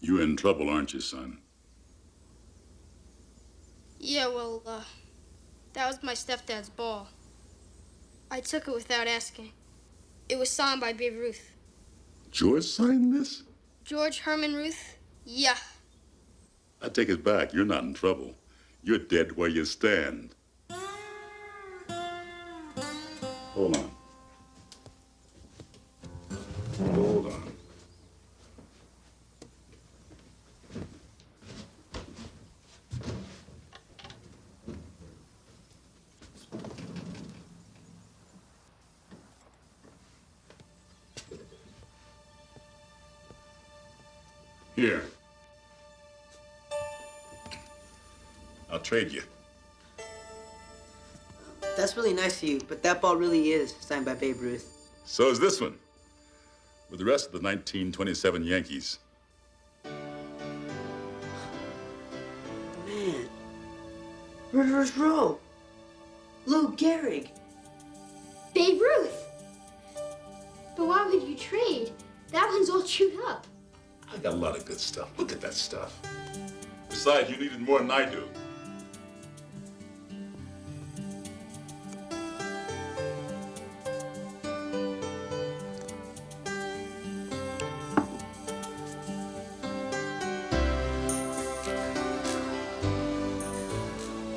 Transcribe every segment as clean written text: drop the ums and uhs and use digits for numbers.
You're in trouble, aren't you, son? Yeah, well, that was my stepdad's ball. I took it without asking. It was signed by Babe Ruth. George signed this? George Herman Ruth? Yeah. I take it back. You're not in trouble. You're dead where you stand. Hold on. Hold on. Here. I'll trade you. That's really nice of you, but that ball really is signed by Babe Ruth. So is this one. With the rest of the 1927 Yankees. Man. Murderer's Row. Lou Gehrig. Babe Ruth! But why would you trade? That one's all chewed up. I got a lot of good stuff. Look at that stuff. Besides, you need it more than I do.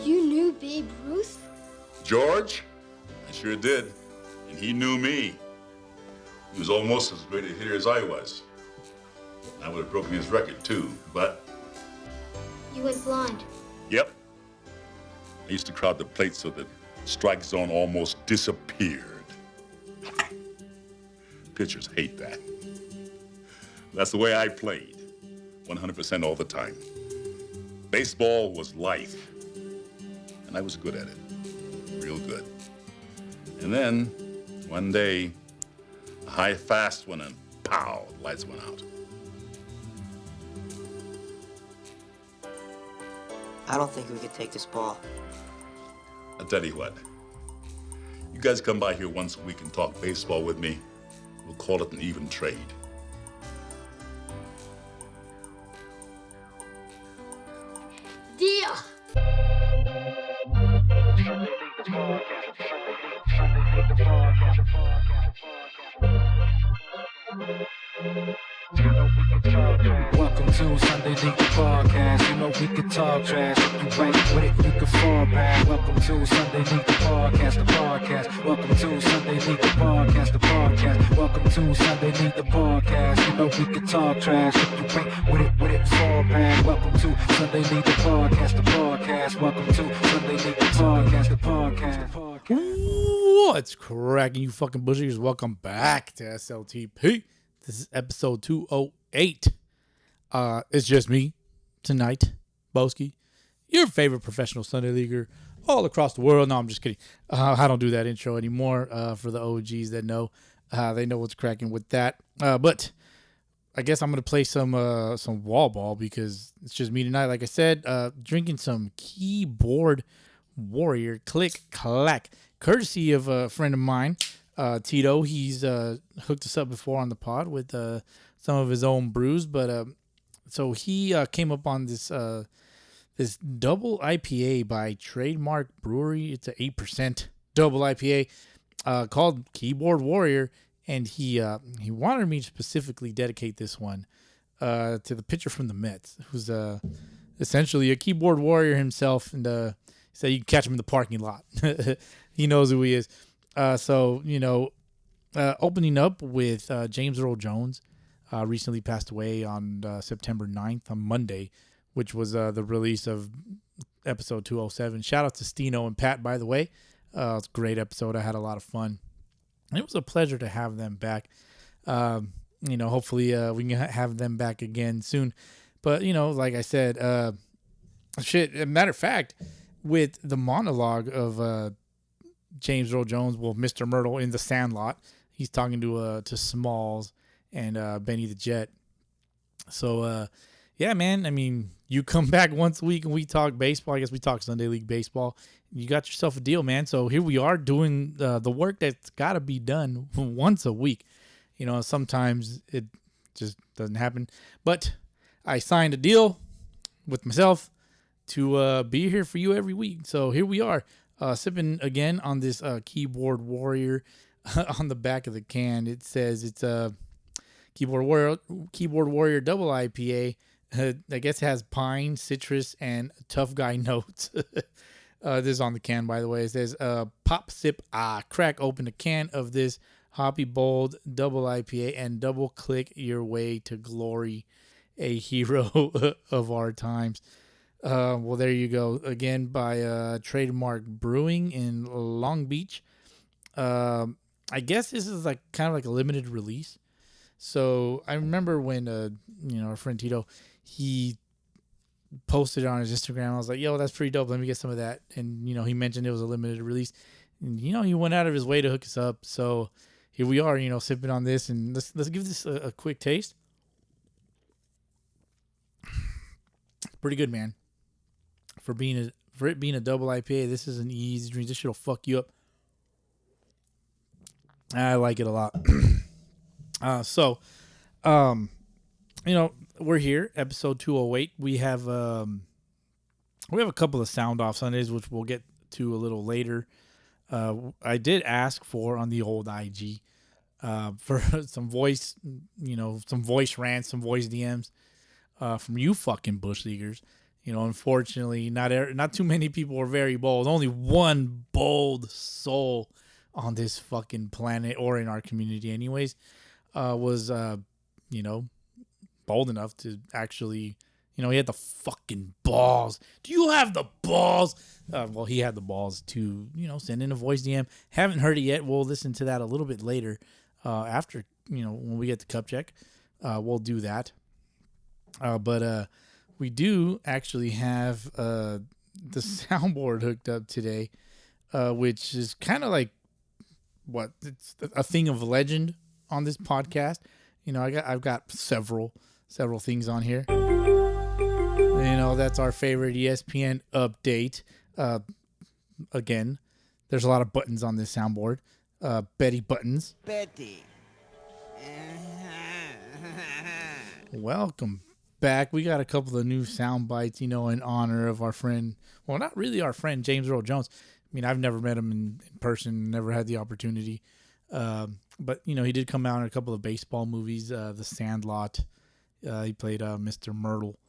You knew Babe Ruth? George? I sure did. And he knew me. He was almost as great a hitter as I was. I would have broken his record, too, but... You went blind. Yep. I used to crowd the plate so the strike zone almost disappeared. Pitchers hate that. That's the way I played. 100% all the time. Baseball was life. And I was good at it. Real good. And then, one day, a high fast one and pow, the lights went out. I don't think we could take this ball. I'll tell you what. You guys come by here once a week and talk baseball with me. We'll call it an even trade. Deal! Welcome to Sunday League Podcast. You know we can talk trash. If you ain't with it, you can fall back. Welcome to Sunday League Podcast, the podcast. Welcome to Sunday League Podcast, the podcast. Welcome to Sunday League Podcast. You know we can talk trash. If you ain't with it, fall back. Welcome to Sunday League Podcast, the podcast. Welcome to Sunday League Podcast, the podcast. What's cracking, you fucking bushers? Welcome back to SLTP. This is episode 208. It's just me tonight, Bowski, your favorite professional Sunday leaguer all across the world. No, I'm just kidding. I don't do that intro anymore. For the OGs that know, they know what's cracking with that. But I guess I'm gonna play some wall ball because it's just me tonight. Like I said, drinking some Keyboard Warrior Click Clack, courtesy of a friend of mine, Tito. He's hooked us up before on the pod with some of his own brews, but so he came up on this this double IPA by Trademark Brewery. It's an 8% double IPA called Keyboard Warrior, and he wanted me to specifically dedicate this one to the pitcher from the Mets, who's essentially a keyboard warrior himself, and he said you can catch him in the parking lot. He knows who he is. So, you know, opening up with James Earl Jones, recently passed away on September 9th, on Monday, which was the release of episode 207. Shout out to Stino and Pat, by the way. It's a great episode. I had a lot of fun. It was a pleasure to have them back. You know, hopefully we can have them back again soon. But, you know, like I said, matter of fact, with the monologue of James Earl Jones, well, Mr. Myrtle in the Sandlot, he's talking to Smalls and Benny the Jet. So, yeah, man, I mean, you come back once a week and we talk baseball. I guess we talk Sunday League baseball. You got yourself a deal, man. So here we are doing the work that's got to be done once a week. You know, sometimes it just doesn't happen. But I signed a deal with myself to be here for you every week. So here we are, sipping again on this Keyboard Warrior. On the back of the can, it says it's a Keyboard Warrior double IPA. I guess it has pine, citrus, and tough guy notes. This is on the can, by the way. It says, pop, sip, crack open a can of this hoppy, bold double IPA and double click your way to glory, a hero of our times. Well, there you go. Again, by Trademark Brewing in Long Beach. I guess this is like kind of like a limited release. So I remember when, our friend Tito, he posted it on his Instagram. I was like, yo, that's pretty dope. Let me get some of that. And, he mentioned it was a limited release. And, he went out of his way to hook us up. So here we are, sipping on this. And let's give this a quick taste. Pretty good, man. For it being a double IPA, this is an easy drink. This shit'll fuck you up. I like it a lot. We're here, episode 208. We have a couple of sound off Sundays, which we'll get to a little later. I did ask for on the old IG for some voice rants, some voice DMs from you fucking bush leaguers. Unfortunately, not too many people were very bold. Only one bold soul on this fucking planet or in our community anyways was bold enough to actually he had the fucking balls. Do you have the balls? Well, he had the balls to send in a voice DM. Haven't heard it yet. We'll listen to that a little bit later after when we get the cup check. We'll do that. But we do actually have the soundboard hooked up today, which is kind of like it's a thing of legend on this podcast. I've got several things on here. That's our favorite ESPN update. Again, there's a lot of buttons on this soundboard. Betty buttons. Betty. Welcome back. We got a couple of new sound bites, in honor of our friend. Well, not really our friend, James Earl Jones. I mean, I've never met him in person, never had the opportunity. But, he did come out in a couple of baseball movies, The Sandlot. He played Mr. Myrtle,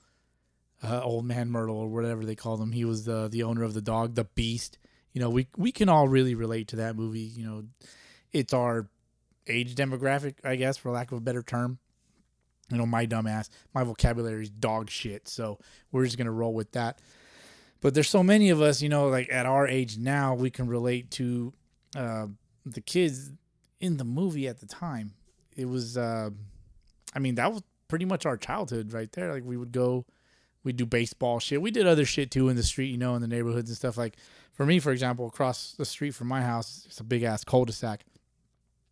Old Man Myrtle, or whatever they called him. He was the owner of the dog, the Beast. We can all really relate to that movie. It's our age demographic, I guess, for lack of a better term. My dumbass, my vocabulary is dog shit, so we're just going to roll with that. But there's so many of us, like at our age now, we can relate to the kids in the movie at the time. It was, that was pretty much our childhood right there. Like we'd do baseball shit. We did other shit too in the street, in the neighborhoods and stuff. Like for me, for example, across the street from my house, it's a big ass cul-de-sac.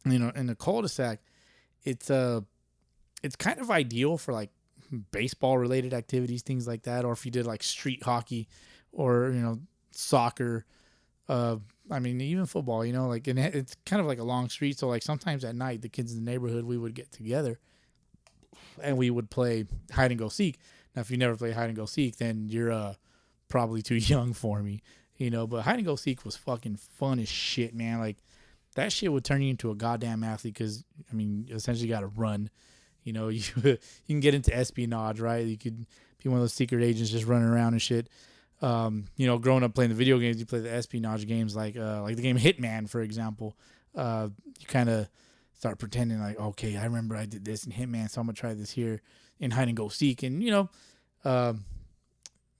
In the cul-de-sac, it's kind of ideal for like baseball related activities, things like that. Or if you did like street hockey or, soccer, even football, and it's kind of like a long street. So like sometimes at night, the kids in the neighborhood, we would get together and we would play hide and go seek. Now, if you never play hide and go seek, then you're probably too young for me, but hide and go seek was fucking fun as shit, man. Like that shit would turn you into a goddamn athlete. Cause essentially you got to run, you can get into espionage, right? You could be one of those secret agents just running around and shit. Growing up playing the video games, you play the espionage games like the game Hitman, for example. You kind of start pretending like, okay, I remember I did this in Hitman, so I'm gonna try this here in hide and go seek, and you're a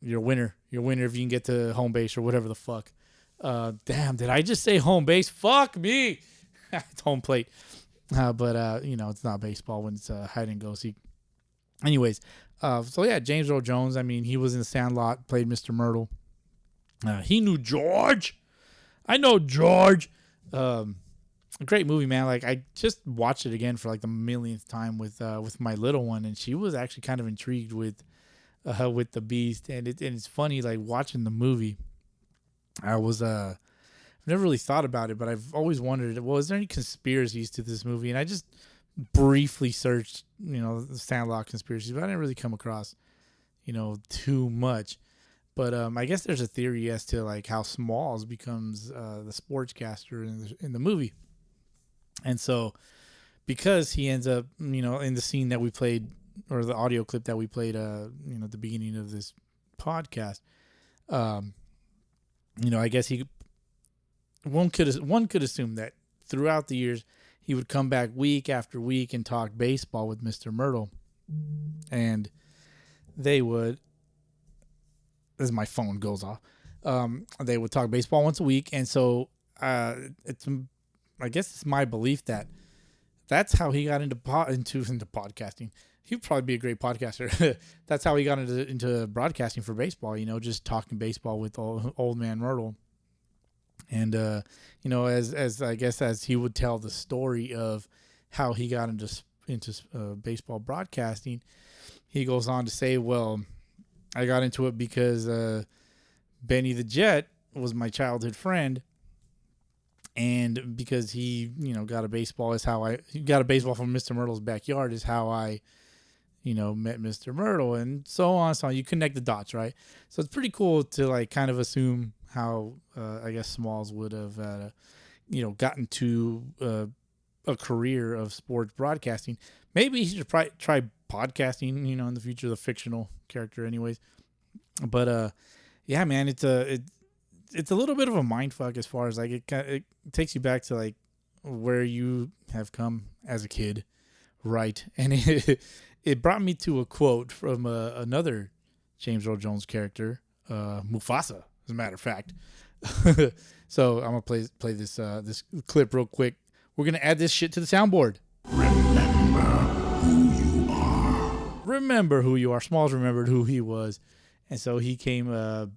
winner. You're a winner if you can get to home base or whatever the fuck. Damn, did I just say home base? Fuck me. It's home plate. But it's not baseball when it's hide and go seek. Anyways, so yeah, James Earl Jones. He was in The Sandlot, played Mr. Myrtle. He knew George. I know George. Great movie, man. Like I just watched it again for like the millionth time with my little one, and she was actually kind of intrigued with the Beast, and it's funny like watching the movie. I was I've never really thought about it, but I've always wondered, well, is there any conspiracies to this movie? And I just briefly searched, the Sandlot conspiracies, but I didn't really come across, too much. But I guess there's a theory as to like how Smalls becomes the sportscaster in the movie, and so because he ends up, in the scene that we played, or the audio clip that we played, at the beginning of this podcast, I guess one could assume that throughout the years he would come back week after week and talk baseball with Mr. Myrtle, and they would, as my phone goes off, they would talk baseball once a week, and so I guess it's my belief that that's how he got into podcasting. He'd probably be a great podcaster. That's how he got into broadcasting for baseball, just talking baseball with old man Myrtle. And, as I guess, as he would tell the story of how he got into baseball broadcasting, he goes on to say, well, I got into it because Benny the Jet was my childhood friend. And because he, got a baseball he got a baseball from Mr. Myrtle's backyard is how I, met Mr. Myrtle, and so on. So you connect the dots, right? So it's pretty cool to like kind of assume how I guess Smalls would have, gotten to a career of sports broadcasting. Maybe he should try podcasting, in the future, the fictional character, anyways. But yeah, man, it's a little bit of a mind fuck as far as like it takes you back to like where you have come as a kid, right? And it brought me to a quote from another James Earl Jones character, Mufasa, as a matter of fact. So I'm gonna play this clip real quick. We're gonna add this shit to the soundboard. Remember who you are. Remember who you are. Smalls remembered who he was, and so he became a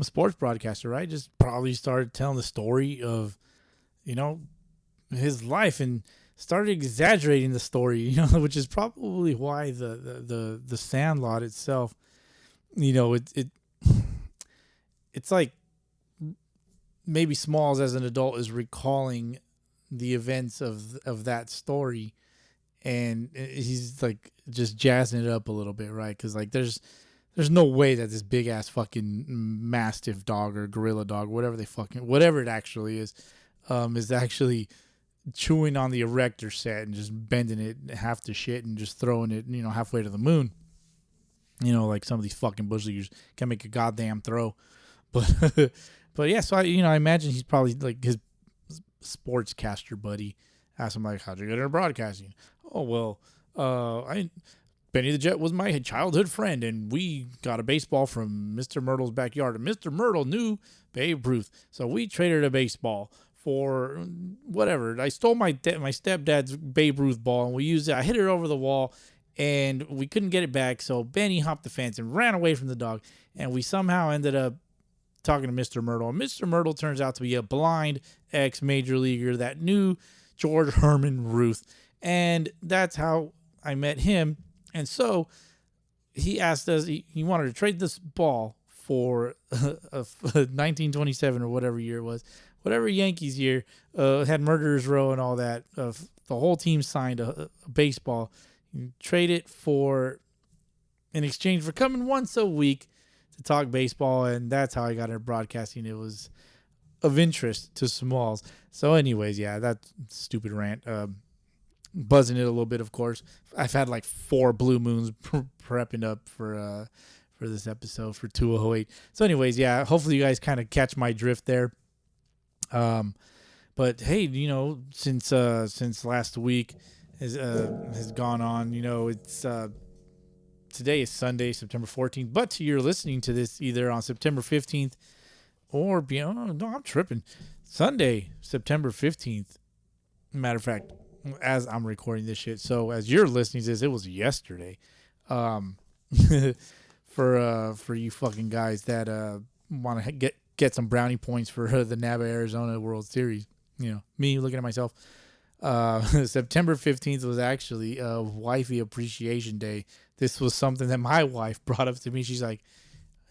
sports broadcaster, right? Just probably started telling the story of, his life, and started exaggerating the story, which is probably why the Sandlot itself, it's like maybe Smalls as an adult is recalling the events of that story, and he's like just jazzing it up a little bit, right? Because like there's no way that this big ass fucking mastiff dog or gorilla dog, whatever it actually is actually chewing on the erector set and just bending it half to shit and just throwing it, halfway to the moon. Like some of these fucking bush leaguers can make a goddamn throw. But yeah, so I imagine he's probably like his sportscaster buddy asked him like, how'd you get into broadcasting? Oh, well, Benny the Jet was my childhood friend, and we got a baseball from Mr. Myrtle's backyard. And Mr. Myrtle knew Babe Ruth, so we traded a baseball for whatever. I stole my stepdad's Babe Ruth ball, and we used it. I hit it over the wall, and we couldn't get it back, so Benny hopped the fence and ran away from the dog, and we somehow ended up talking to Mr. Myrtle. And Mr. Myrtle turns out to be a blind ex-major leaguer that knew George Herman Ruth, and that's how I met him. And so he asked us, he wanted to trade this ball for 1927 or whatever year it was, whatever Yankees year, had Murderers Row and all that. The whole team signed a baseball. You trade it in exchange for coming once a week to talk baseball, and that's how I got into broadcasting. It was of interest to Smalls. So anyways, yeah, that stupid rant. Buzzing it a little bit, of course. I've had like 4 blue moons prepping up for this episode for 2008. So anyways, yeah, hopefully you guys kind of catch my drift there. But hey, since last week has gone on, it's today is Sunday, September 14th, but you're listening to this either on September 15th or beyond. No, I'm tripping. Sunday, September 15th. Matter of fact, as I'm recording this shit. So as you're listening to this, it was yesterday. For you fucking guys that want to get some brownie points for the NABA Arizona World Series. Me looking at myself. September 15th was actually Wifey Appreciation Day. This was something that my wife brought up to me. She's like,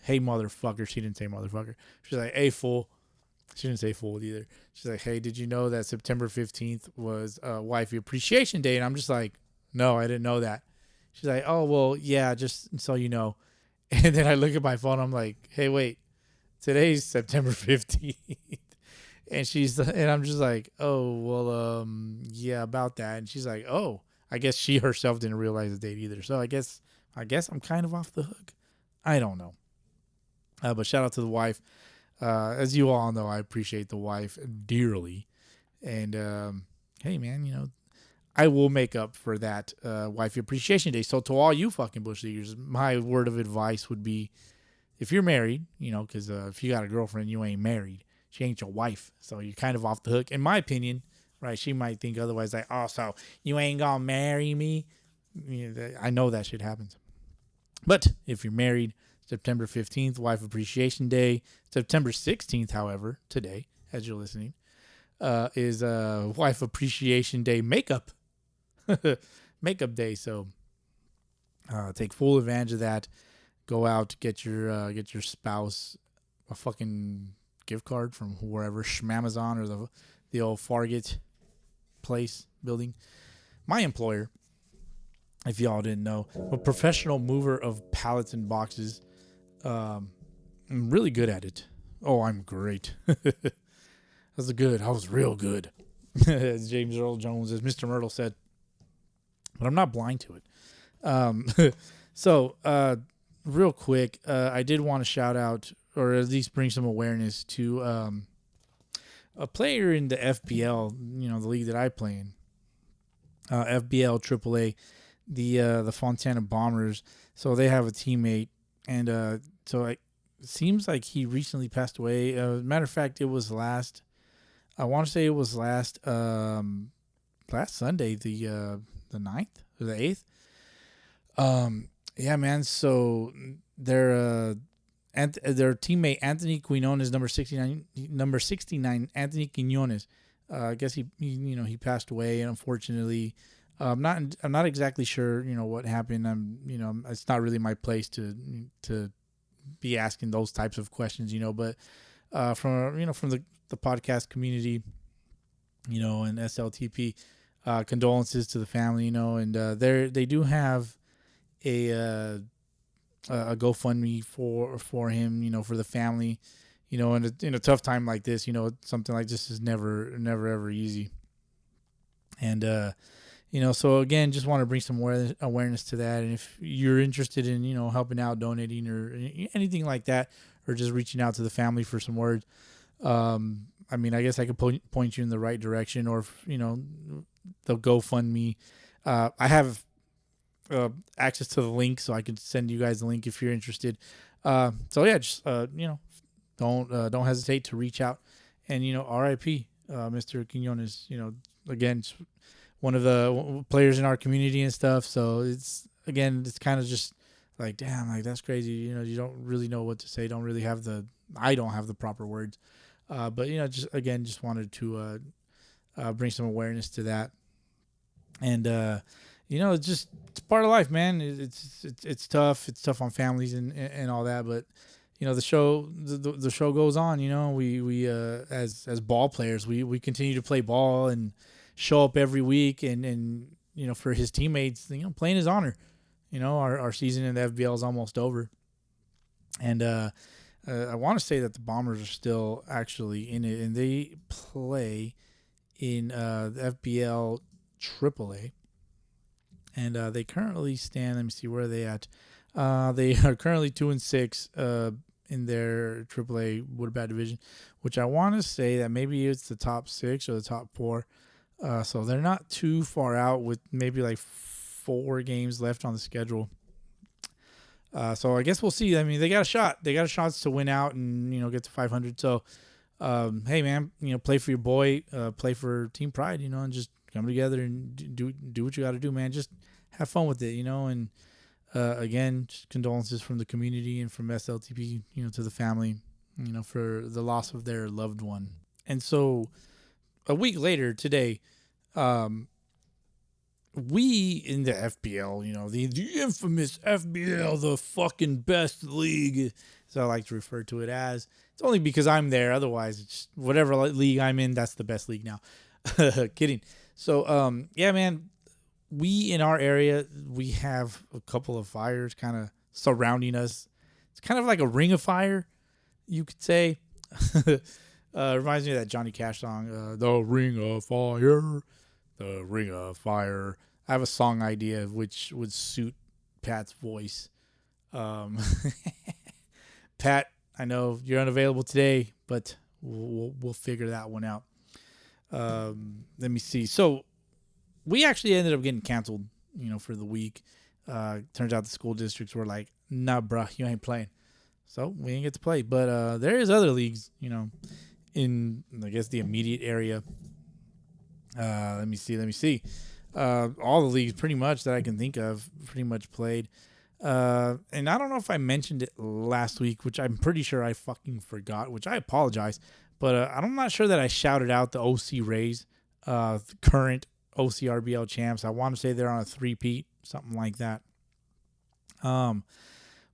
hey, motherfucker. She didn't say motherfucker. She's like, hey, fool. She didn't say fooled either. She's like, hey, did you know that September 15th was Wifey Appreciation Day? And I'm just like, no, I didn't know that. She's like, oh, well, yeah, just so you know. And then I look at my phone. I'm like, hey, wait, today's September 15th. And I'm just like, oh, well, yeah, about that. And she's like, oh, I guess she herself didn't realize the date either. So I guess I'm kind of off the hook. I don't know. But shout out to the wife. As you all know, I appreciate the wife dearly. And hey, man, I will make up for that Wifey Appreciation Day. So to all you fucking bush leaguers, my word of advice would be, if you're married, because if you got a girlfriend, you ain't married. She ain't your wife. So you're kind of off the hook. In my opinion, right? She might think otherwise, like, oh, so you ain't gonna marry me? I know that shit happens. But if you're married, September 15th, Wife Appreciation Day. September 16th, however, today, as you're listening, is Wife Appreciation Day makeup. Makeup day. So take full advantage of that. Go out, get your spouse a fucking gift card from wherever, Schmamazon or the old Fargate place building. My employer, if y'all didn't know, a professional mover of pallets and boxes. I'm really good at it. Oh, I'm great. That's good. I was real good. As James Earl Jones, as Mr. Myrtle said. But I'm not blind to it. So, real quick, I did want to shout out, or at least bring some awareness to a player in the FBL, the league that I play in. FBL AAA, the Fontana Bombers. So they have a teammate, and so it seems like he recently passed away. Matter of fact, it was I want to say it was last Sunday, the 9th or the 8th. Yeah, man. So their teammate Anthony Quinones, number 69, Anthony Quinones. I guess he passed away, unfortunately. I'm not exactly sure, what happened. It's not really my place to be asking those types of questions, but from the podcast community, and SLTP, condolences to the family, and they do have a GoFundMe for him, for the family, in a tough time like this, something like this is never ever easy. And so again, just want to bring some awareness to that. And if you're interested in, helping out, donating, or anything like that, or just reaching out to the family for some words, I guess I could point you in the right direction, or if, the GoFundMe. I have access to the link, so I can send you guys the link if you're interested. So yeah, just don't hesitate to reach out. And R.I.P. Mr. Quinones. Again, one of the players in our community and stuff. So it's kind of just like, damn, like that's crazy. You don't really know what to say. I don't have the proper words. But just wanted to bring some awareness to that. And it's part of life, man. It's tough. It's tough on families and all that. But the show goes on. We as ball players, we continue to play ball and show up every week, and for his teammates, play in his honor. Our season in the FBL is almost over, and I want to say that the Bombers are still actually in it, and they play in the FBL AAA, and they currently stand. Let me see, where are they at? They are currently 2-6 in their AAA Woodbat division, which I want to say that maybe it's the top 6 or the top 4. So they're not too far out, with maybe like 4 games left on the schedule. So I guess we'll see. They got a shot. They got a shot to win out and, get to 500. So, hey man, play for your boy, play for Team Pride, and just come together and do what you got to do, man. Just have fun with it, and, again, just condolences from the community and from SLTP, to the family, for the loss of their loved one. And so a week later today, we in the FBL, the infamous FBL, the fucking best league, so I like to refer to it as. It's only because I'm there. Otherwise, it's whatever league I'm in, that's the best league now. Kidding. So, yeah, man, we in our area, we have a couple of fires kind of surrounding us. It's kind of like a ring of fire, you could say. Reminds me of that Johnny Cash song, The Ring of Fire. The Ring of Fire. I have a song idea which would suit Pat's voice. Pat, I know you're unavailable today, but we'll figure that one out. Let me see. So we actually ended up getting canceled, for the week. Turns out the school districts were like, nah, bruh, you ain't playing. So we didn't get to play. But there is other leagues, in, I guess, the immediate area. Let me see. All the leagues pretty much that I can think of pretty much played. And I don't know if I mentioned it last week, which I'm pretty sure I fucking forgot, which I apologize. But I'm not sure that I shouted out the OC Rays, the current OCRBL champs. I want to say they're on a three-peat, something like that.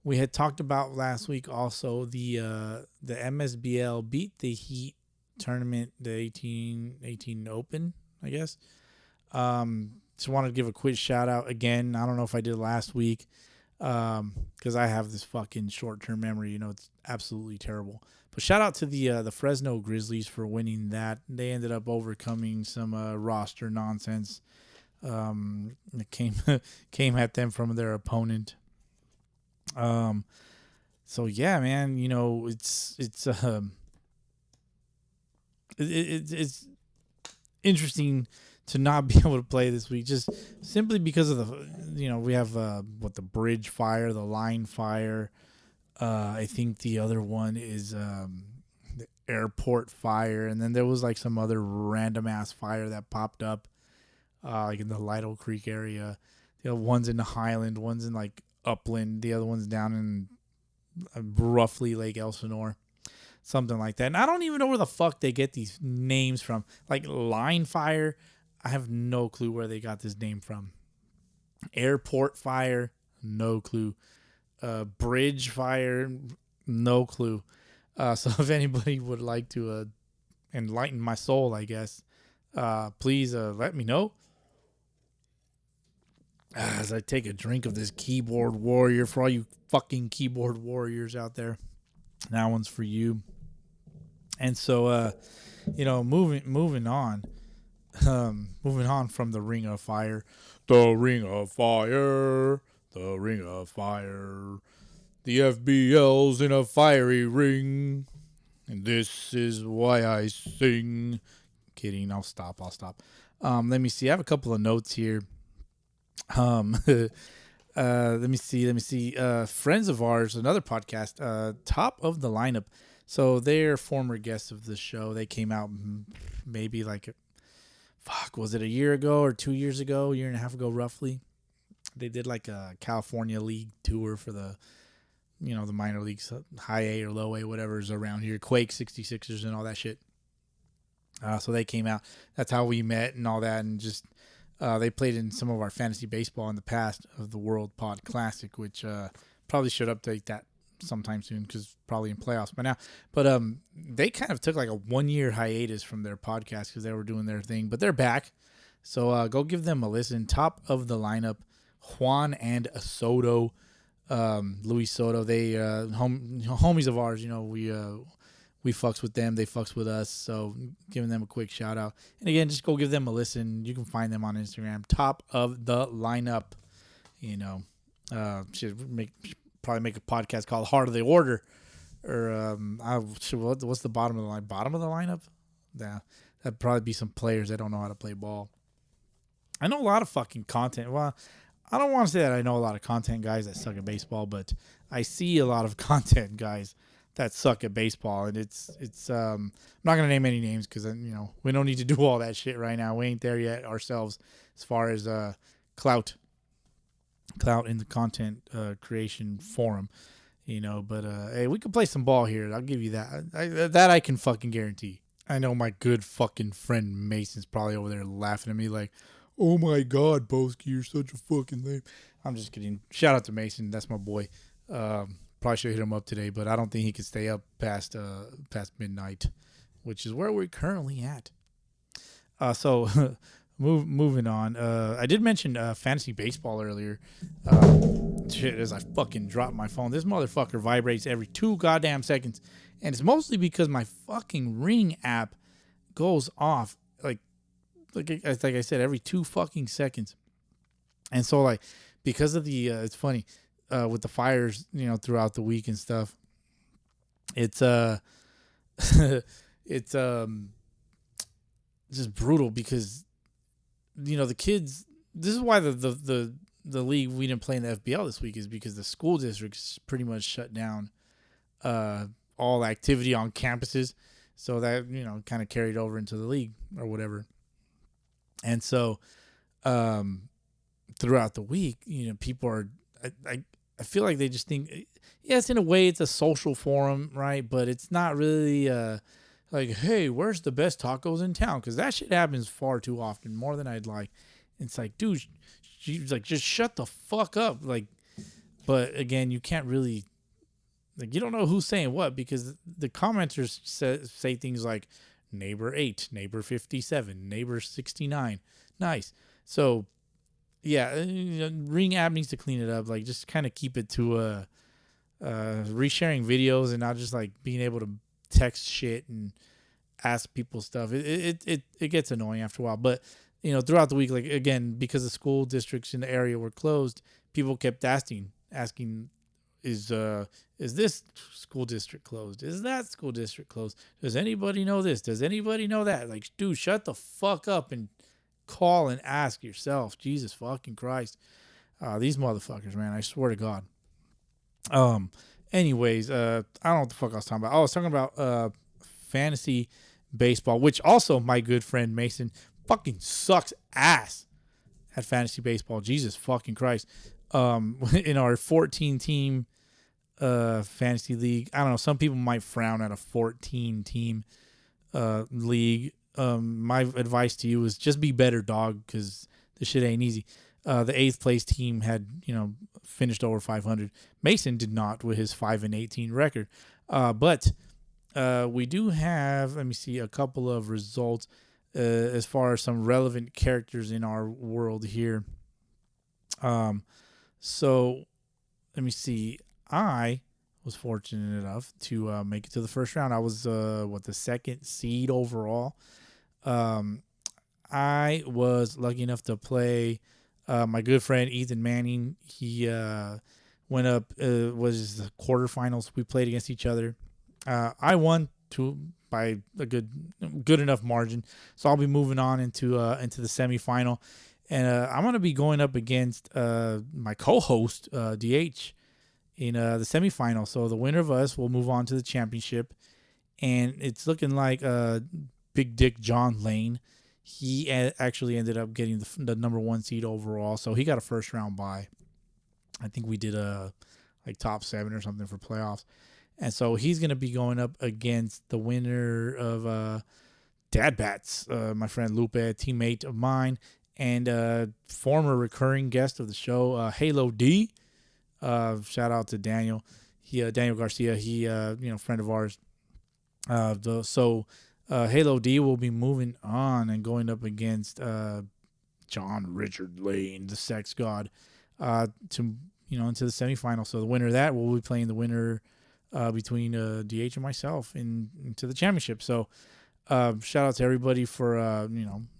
We had talked about last week also the MSBL beat the Heat tournament, the 18 Open, I guess. Just wanted to give a quick shout out again. I don't know if I did last week because I have this fucking short-term memory. It's absolutely terrible. But shout out to the Fresno Grizzlies for winning that. They ended up overcoming some roster nonsense that came at them from their opponent. So yeah, man, it's interesting to not be able to play this week, just simply because of the, we have the bridge fire, the line fire. I think the other one is the airport fire, and then there was like some other random ass fire that popped up, like in the Lytle Creek area. The other one's in the Highland, one's in like Upland, the other one's down in roughly Lake Elsinore, something like that. And I don't even know where the fuck they get these names from. Like line fire, I have no clue where they got this name from. Airport fire, no clue. Bridge fire, no clue. So if anybody would like to enlighten my soul, I guess, please let me know. As I take a drink of this keyboard warrior, for all you fucking keyboard warriors out there, that one's for you. And so, moving on from the Ring of Fire, the Ring of Fire, the Ring of Fire, the FBL's in a fiery ring, and this is why I sing. Kidding, I'll stop. Let me see. I have a couple of notes here. Let me see. Friends of ours, another podcast, Top of the Lineup. So they're former guests of the show. They came out maybe was it a year ago or 2 years ago, year and a half ago, roughly. They did like a California League tour for the, the minor leagues, high A or low A, whatever's around here, Quake 66ers and all that shit. So they came out. That's how we met and all that, and just they played in some of our fantasy baseball in the past of the World Pod Classic, which probably should update that sometime soon because probably in playoffs by now. But they kind of took like a 1-year hiatus from their podcast because they were doing their thing, but they're back. So go give them a listen. Top of the Lineup, Juan and Soto, Luis Soto. They homies of ours. We fucks with them. They fucks with us. So giving them a quick shout out. And again, just go give them a listen. You can find them on Instagram. Top of the Lineup. Should probably make a podcast called Heart of the Order. Or what's the bottom of the line? Bottom of the lineup? Yeah, that'd probably be some players that don't know how to play ball. I know a lot of fucking content. Well, I don't want to say that I know a lot of content guys that suck at baseball, but I see a lot of content guys that suck at baseball, and it's I'm not gonna name any names because we don't need to do all that shit right now. We ain't there yet ourselves as far as clout in the content creation forum, But hey, we can play some ball here. I'll give you that. That I can fucking guarantee. I know my good fucking friend Mason's probably over there laughing at me like, oh my God, Bowski, you're such a fucking lame. I'm just kidding. Shout out to Mason. That's my boy. Probably should hit him up today, but I don't think he could stay up past midnight, which is where we're currently at. So moving on. I did mention fantasy baseball earlier. Shit, as I fucking dropped my phone. This motherfucker vibrates every 2 goddamn seconds. And it's mostly because my fucking Ring app goes off like I said, every 2 fucking seconds. And so like because of the it's funny, with the fires, throughout the week and stuff, it's it's just brutal because the kids. This is why the league we didn't play in the FBL this week is because the school districts pretty much shut down all activity on campuses, so that kind of carried over into the league or whatever. And so throughout the week, people are I feel like they just think, yes, in a way it's a social forum, right? But it's not really like, hey, where's the best tacos in town? Because that shit happens far too often, more than I'd like. It's like, dude, she's like, just shut the fuck up. Like, but again, you can't really, like, you don't know who's saying what because the commenters say things like neighbor 8, neighbor 57, neighbor 69. Nice. So, yeah, Ring app needs to clean it up. Like, just kind of keep it to resharing videos and not just like being able to text shit and ask people stuff. It gets annoying after a while. But throughout the week, like again, because the school districts in the area were closed, people kept asking, is this school district closed? Is that school district closed? Does anybody know this? Does anybody know that? Like, dude, shut the fuck up and call and ask yourself. Jesus fucking Christ. These motherfuckers, man, I swear to God. Anyways, I don't know what the fuck I was talking about. I was talking about fantasy baseball, which also my good friend Mason fucking sucks ass at fantasy baseball. Jesus fucking Christ. In our 14 team fantasy league, I don't know, some people might frown at a 14 team league. My advice to you is just be better, dog, because this shit ain't easy. The 8th place team had, finished over 500. Mason did not with his 5-18 record. But we do have, let me see, a couple of results as far as some relevant characters in our world here. So let me see. I was fortunate enough to make it to the first round. I was the 2nd seed overall. I was lucky enough to play my good friend Ethan Manning. He went up, was the quarterfinals. We played against each other. I won by a good enough margin. So I'll be moving on into the semifinal. And I'm going to be going up against my co-host, DH, in the semifinal. So the winner of us will move on to the championship. And it's looking like Big Dick John Lane. He actually ended up getting the number 1 seed overall. So he got a first round bye. I think we did like top 7 or something for playoffs. And so he's going to be going up against the winner of Dad Bats, my friend Lupe, a teammate of mine, and former recurring guest of the show, Halo D. Shout out to Daniel. Daniel Garcia. He, friend of ours. Halo D will be moving on and going up against John Richard Lane, the sex god, into the semifinal. So the winner of that will be playing the winner between DH and myself into the championship. So shout out to everybody for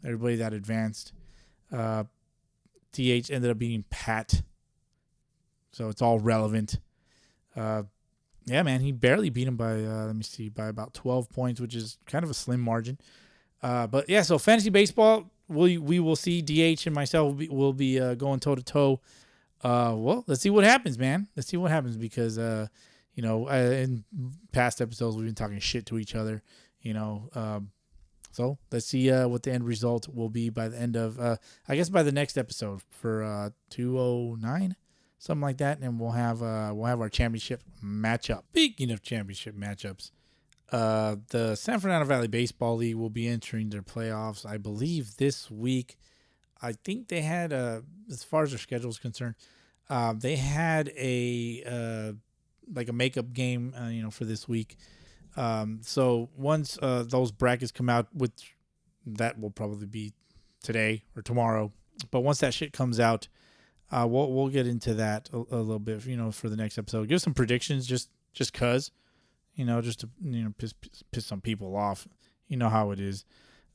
everybody that advanced. DH ended up beating Pat, so it's all relevant. Yeah, man, he barely beat him by by about 12 points, which is kind of a slim margin. But yeah, so fantasy baseball, we will see DH and myself will be going toe to toe. Well, let's see what happens, man. Let's see what happens because in past episodes we've been talking shit to each other, So let's see what the end result will be by the end of I guess by the next episode for 209. Something like that, and we'll have our championship matchup. Speaking of championship matchups, the San Fernando Valley Baseball League will be entering their playoffs, I believe, this week. I think they had as far as their schedule is concerned, they had a like a makeup game, for this week. So once those brackets come out, which that will probably be today or tomorrow, but once that shit comes out, we'll get into that a little bit, for the next episode. Give some predictions, just cause, just to piss some people off. You know how it is.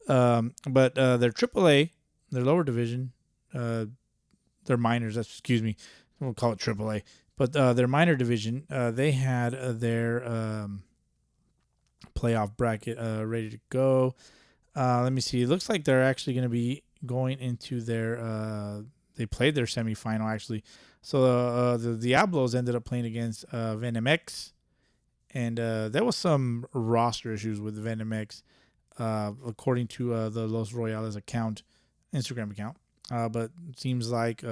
But their AAA, their lower division, their minors. Excuse me, we'll call it AAA. But their minor division, they had their playoff bracket ready to go. Let me see. It looks like they're actually going to be going into their. They played their semifinal actually. So the Diablos ended up playing against VenMX, and there was some roster issues with VenMX, according to the Los Royales Instagram account. But it seems like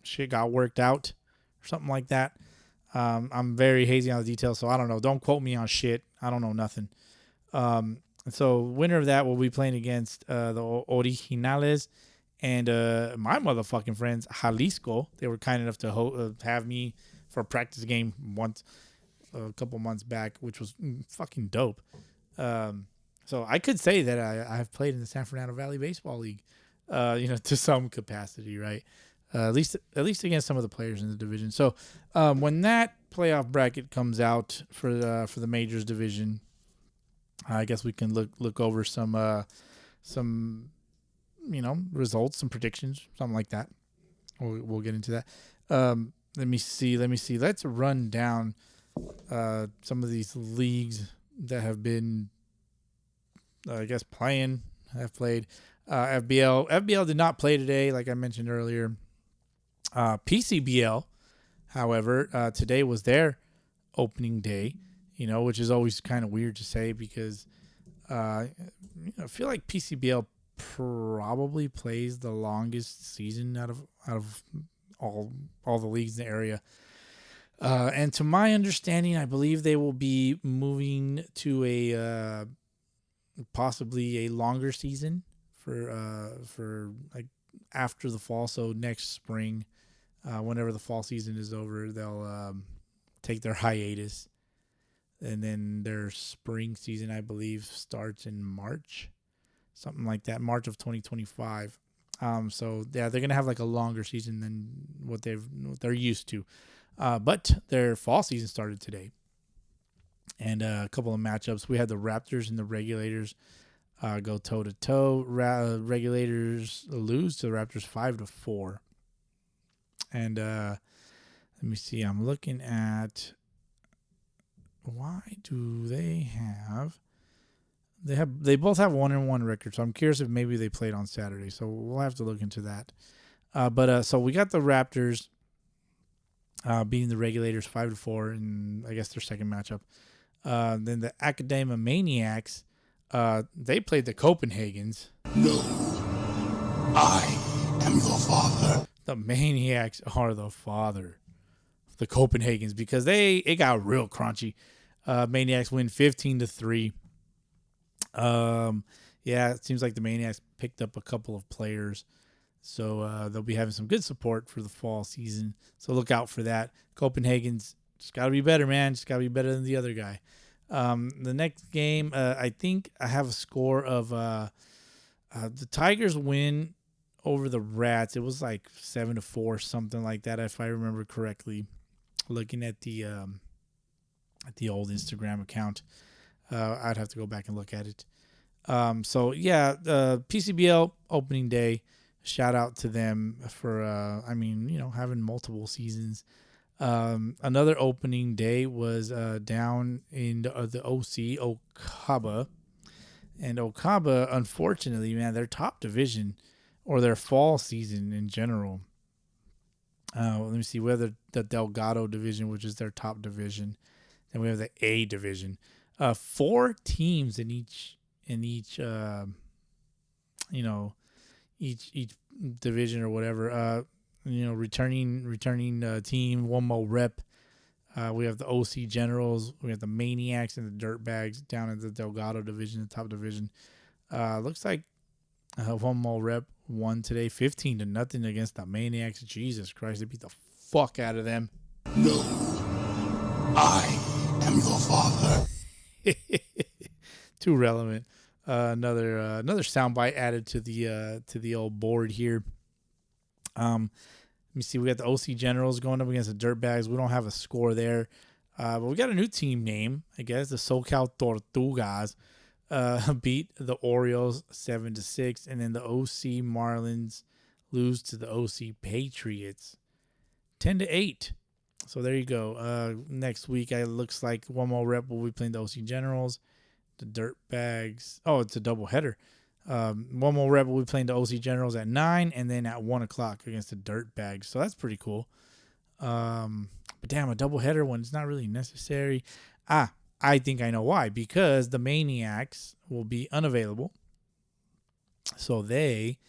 shit got worked out or something like that. I'm very hazy on the details, so I don't know. Don't quote me on shit. I don't know nothing. So winner of that will be playing against the Originales and my motherfucking friends, Jalisco. They were kind enough to have me for a practice game once a couple months back, which was fucking dope. So I could say that I've played in the San Fernando Valley Baseball League, to some capacity, right? At least against some of the players in the division. So when that playoff bracket comes out for the majors division, I guess we can look over some results, some predictions, something like that. We'll get into that. Let me see. Let's run down some of these leagues that have been, I guess, played. FBL did not play today, like I mentioned earlier. PCBL, however, today was their opening day, which is always kind of weird to say because I feel like PCBL probably plays the longest season out of all the leagues in the area. And to my understanding, I believe they will be moving to a possibly a longer season for like after the fall. So next spring, whenever the fall season is over, they'll take their hiatus, and then their spring season, I believe, starts in March, something like that, March of 2025. So yeah, they're gonna have like a longer season than what they're used to. But their fall season started today, and a couple of matchups. We had the Raptors and the Regulators go toe to toe. Regulators lose to the Raptors 5-4. And let me see. I'm looking at why do they have. They both have 1-1 record, so I'm curious if maybe they played on Saturday. So we'll have to look into that. But so we got the Raptors beating the Regulators 5-4 in, I guess, their second matchup. Then the Academia Maniacs, they played the Copenhagens. No, I am your father. The Maniacs are the father of the Copenhagens because it got real crunchy. Maniacs win 15-3. Yeah, it seems like the Maniacs picked up a couple of players, so they'll be having some good support for the fall season. So look out for that. Copenhagen's just got to be better, man. Just got to be better than the other guy. The next game, I think I have a score of the Tigers win over the Rats. It was like 7-4, something like that, if I remember correctly. Looking at the old Instagram account. I'd have to go back and look at it. So yeah, PCBL opening day. Shout out to them for having multiple seasons. Another opening day was down in the OC, Okaba. And Okaba, unfortunately, man, their top division or their fall season in general. Let me see. We have the Delgado division, which is their top division. Then we have the A division. 4 teams in each division or whatever. Returning team, one more rep. We have the OC Generals, we have the Maniacs and the Dirtbags down in the Delgado division, the top division. Looks like one more rep won today 15-0 against the Maniacs. Jesus Christ, they beat the fuck out of them. No, I am your father. Too relevant. Another soundbite added to the old board here. Let me see. We got the OC Generals going up against the Dirtbags. We don't have a score there, but we got a new team name. I guess the SoCal Tortugas beat the Orioles 7-6, and then the OC Marlins lose to the OC Patriots 10-8. So there you go. Next week, it looks like one more rep will be playing the OC Generals. The Dirtbags. Oh, it's a doubleheader. One more rep will be playing the OC Generals at 9, and then at 1 o'clock against the Dirtbags. So that's pretty cool. But damn, a doubleheader when it's not really necessary. I think I know why. Because the Maniacs will be unavailable. So they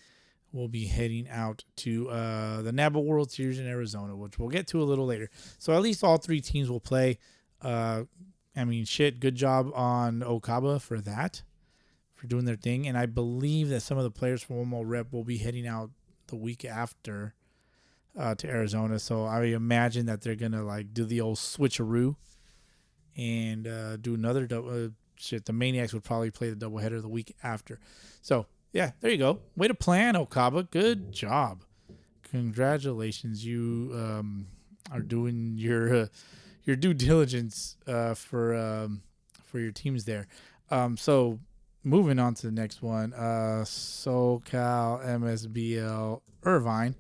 will be heading out to the NABA World Series in Arizona, which we'll get to a little later. So at least all three teams will play. Good job on Okaba for that, for doing their thing. And I believe that some of the players from One More Rep will be heading out the week after to Arizona. So I imagine that they're going to do the old switcheroo and do another double. The Maniacs would probably play the doubleheader the week after. So, yeah, there you go. Way to plan, Okaba. Good job. Congratulations. You are doing your due diligence for your teams there. So moving on to the next one, SoCal MSBL Irvine.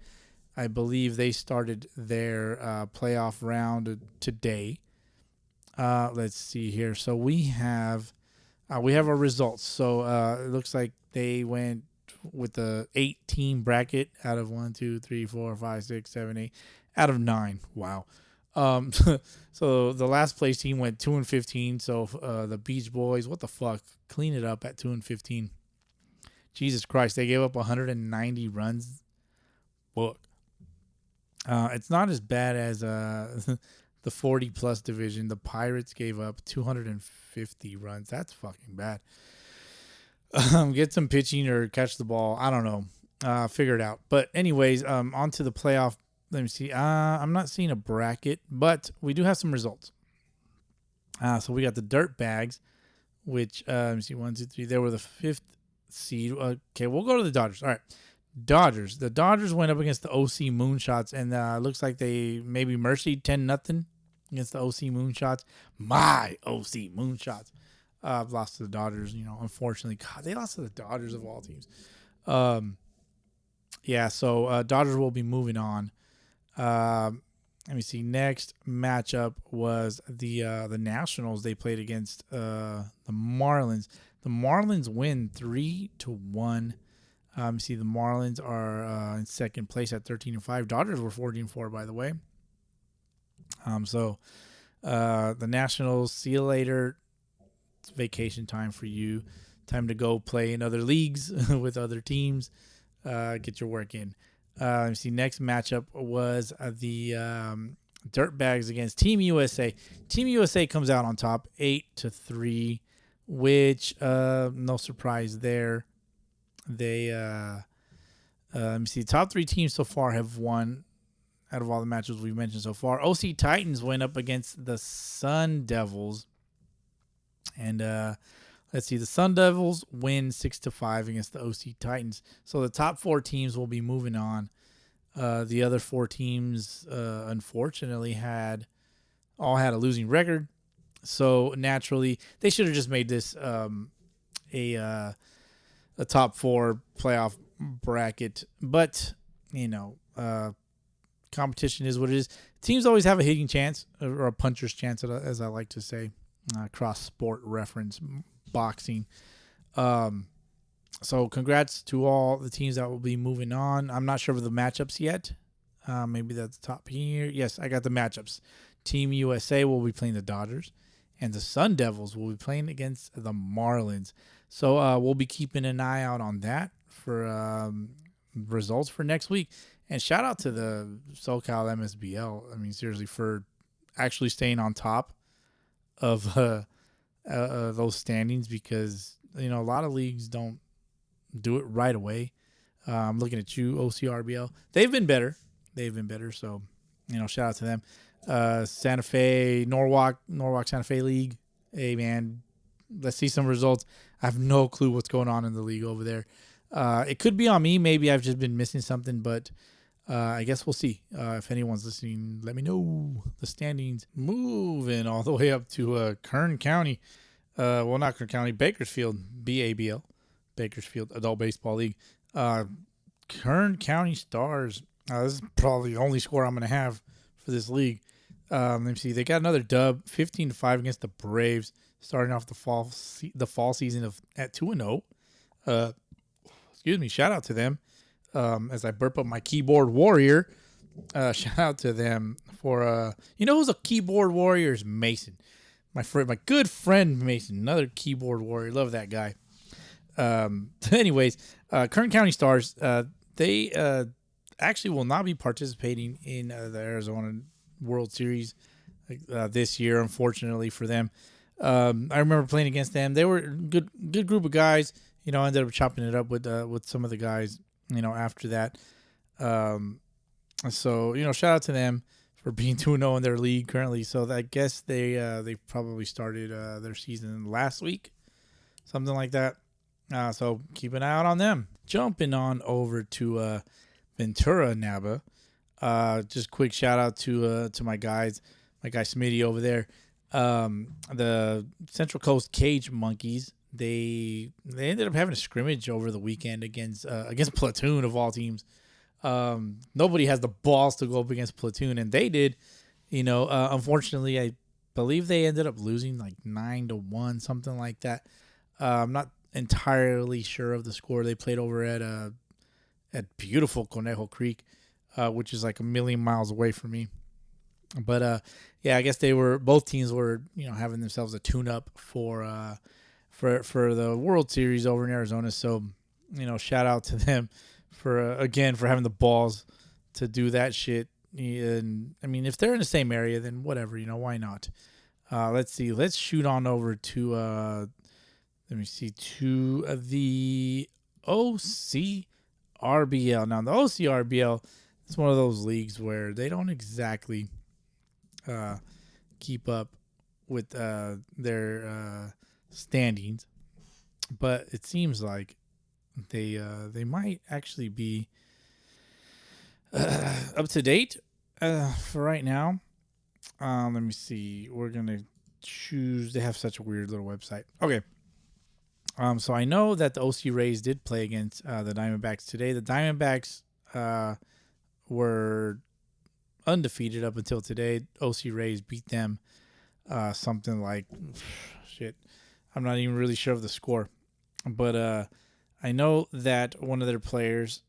I believe they started their playoff round today. Let's see here. So we have our results. So it looks like they went with the 8-team bracket out of 1, 2, 3, 4, 5, 6, 7, 8 out of 9. Wow. So the last place team went 2-15. So the Beach Boys, what the fuck, clean it up at 2-15. Jesus Christ, they gave up 190 runs. Look, it's not as bad as the 40-plus division. The Pirates gave up 250 runs. That's fucking bad. Get some pitching or catch the ball. I don't know. Figure it out. But anyways, on to the playoff. Let me see. I'm not seeing a bracket, but we do have some results. So we got the Dirtbags, which, let me see, 1, 2, 3. They were the 5th seed. Okay, we'll go to the Dodgers. All right. Dodgers. The Dodgers went up against the OC Moonshots, and looks like they maybe mercied 10-0 against the OC Moonshots. My OC Moonshots. Lost to the Dodgers, unfortunately. God, they lost to the Dodgers of all teams. So Dodgers will be moving on. Let me see. Next matchup was the Nationals. They played against the Marlins. The Marlins win 3-1. See, the Marlins are in second place at 13-5. Dodgers were 14-4, by the way. The Nationals, see you later. It's vacation time for you. Time to go play in other leagues with other teams. Get your work in. See, next matchup was the Dirtbags against Team USA. Team USA comes out on top, 8-3, which no surprise there. They let me see. Top 3 teams so far have won out of all the matches we've mentioned so far. OC Titans went up against the Sun Devils, and let's see. The Sun Devils win 6-5 against the OC Titans. So the top 4 teams will be moving on. The other 4 teams, unfortunately, all had a losing record. So naturally, they should have just made this a top 4 playoff bracket. But competition is what it is. Teams always have a hitting chance or a puncher's chance, as I like to say. Cross sport reference, boxing. So congrats to all the teams that will be moving on. I'm not sure of the matchups yet. Maybe that's the top here. Yes, I got the matchups. Team USA will be playing the Dodgers, and the Sun Devils will be playing against the Marlins. So we'll be keeping an eye out on that for results for next week. And shout out to the SoCal MSBL. I mean, seriously, for actually staying on top of those standings, because a lot of leagues don't do it right away. I'm looking at you, OCRBL. They've been better. So, shout out to them. Santa Fe, Norwalk Santa Fe League. Hey, man, let's see some results. I have no clue what's going on in the league over there. It could be on me. Maybe I've just been missing something, but I guess we'll see. If anyone's listening, let me know the standings. Moving all the way up to Kern County. Well, not Kern County, Bakersfield, BABL, Bakersfield Adult Baseball League. Kern County Stars. This is probably the only score I'm going to have for this league. Let me see. They got another dub, 15-5 against the Braves, starting off the fall season at 2-0. Excuse me. Shout out to them. As I burp up my keyboard warrior. Shout out to them for who's a keyboard warrior? Is Mason. My good friend Mason, another keyboard warrior. Love that guy. Anyways, Kern County Stars, they actually will not be participating in the Arizona World Series this year, unfortunately for them. I remember playing against them. They were a good group of guys. I ended up chopping it up with some of the guys, after that. So, shout out to them for being 2-0 in their league currently. So I guess they probably started their season last week, something like that. So keep an eye out on them. Jumping on over to Ventura, NABA. Just quick shout out to my guy Smitty over there. The Central Coast Cage Monkeys. They ended up having a scrimmage over the weekend against Platoon of all teams. Nobody has the balls to go up against Platoon, and they did. Unfortunately, I believe they ended up losing like 9-1, something like that. I'm not entirely sure of the score. They played over at beautiful Conejo Creek, which is like a million miles away from me. But I guess both teams were having themselves a tune-up for the World Series over in Arizona. So shout out to them for having the balls to do that shit. And I mean, if they're in the same area, then whatever, why not? Let's see. Let's shoot on over to to the OCRBL. Now the OCRBL is one of those leagues where they don't exactly keep up with their standings, but it seems like they might actually be up to date for right now. Let me see. We're gonna choose. They have such a weird little website. Okay. So I know that the OC Rays did play against the Diamondbacks today. The Diamondbacks were undefeated up until today. OC Rays beat them something like shit. I'm not even really sure of the score, but I know that one of their players,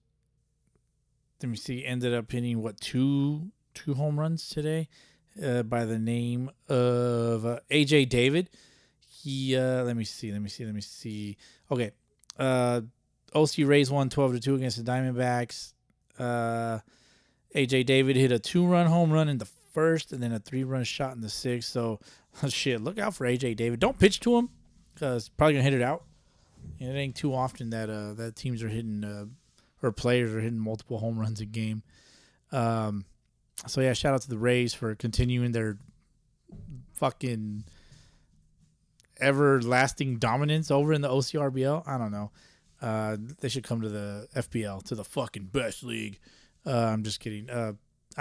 ended up hitting two home runs today by the name of AJ David. He let me see. Okay, OC Rays won 12-2 against the Diamondbacks. AJ David hit a 2-run home run in the first, and then a 3-run shot in the sixth. So, shit, look out for AJ David. Don't pitch to him, because probably gonna hit it out. And it ain't too often that teams are hitting or players are hitting multiple home runs a game. So yeah, shout out to the Rays for continuing their fucking everlasting dominance over in the OCRBL. I don't know. They should come to the FBL, to the fucking best league. I'm just kidding. I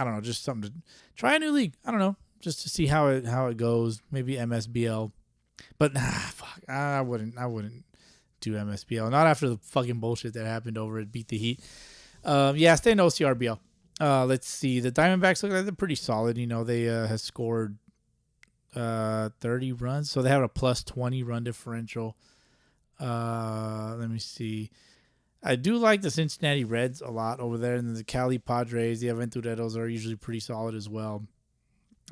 don't know, just something to try a new league. I don't know, just to see how it goes. Maybe MSBL, but fuck, I wouldn't do MSBL. Not after the fucking bullshit that happened over at Beat the Heat. Stay in OCRBL. Let's see. The Diamondbacks look like they're pretty solid. They have scored 30 runs, so they have a plus 20 run differential. Let me see. I do like the Cincinnati Reds a lot over there, and the Cali Padres, the Aventureros are usually pretty solid as well.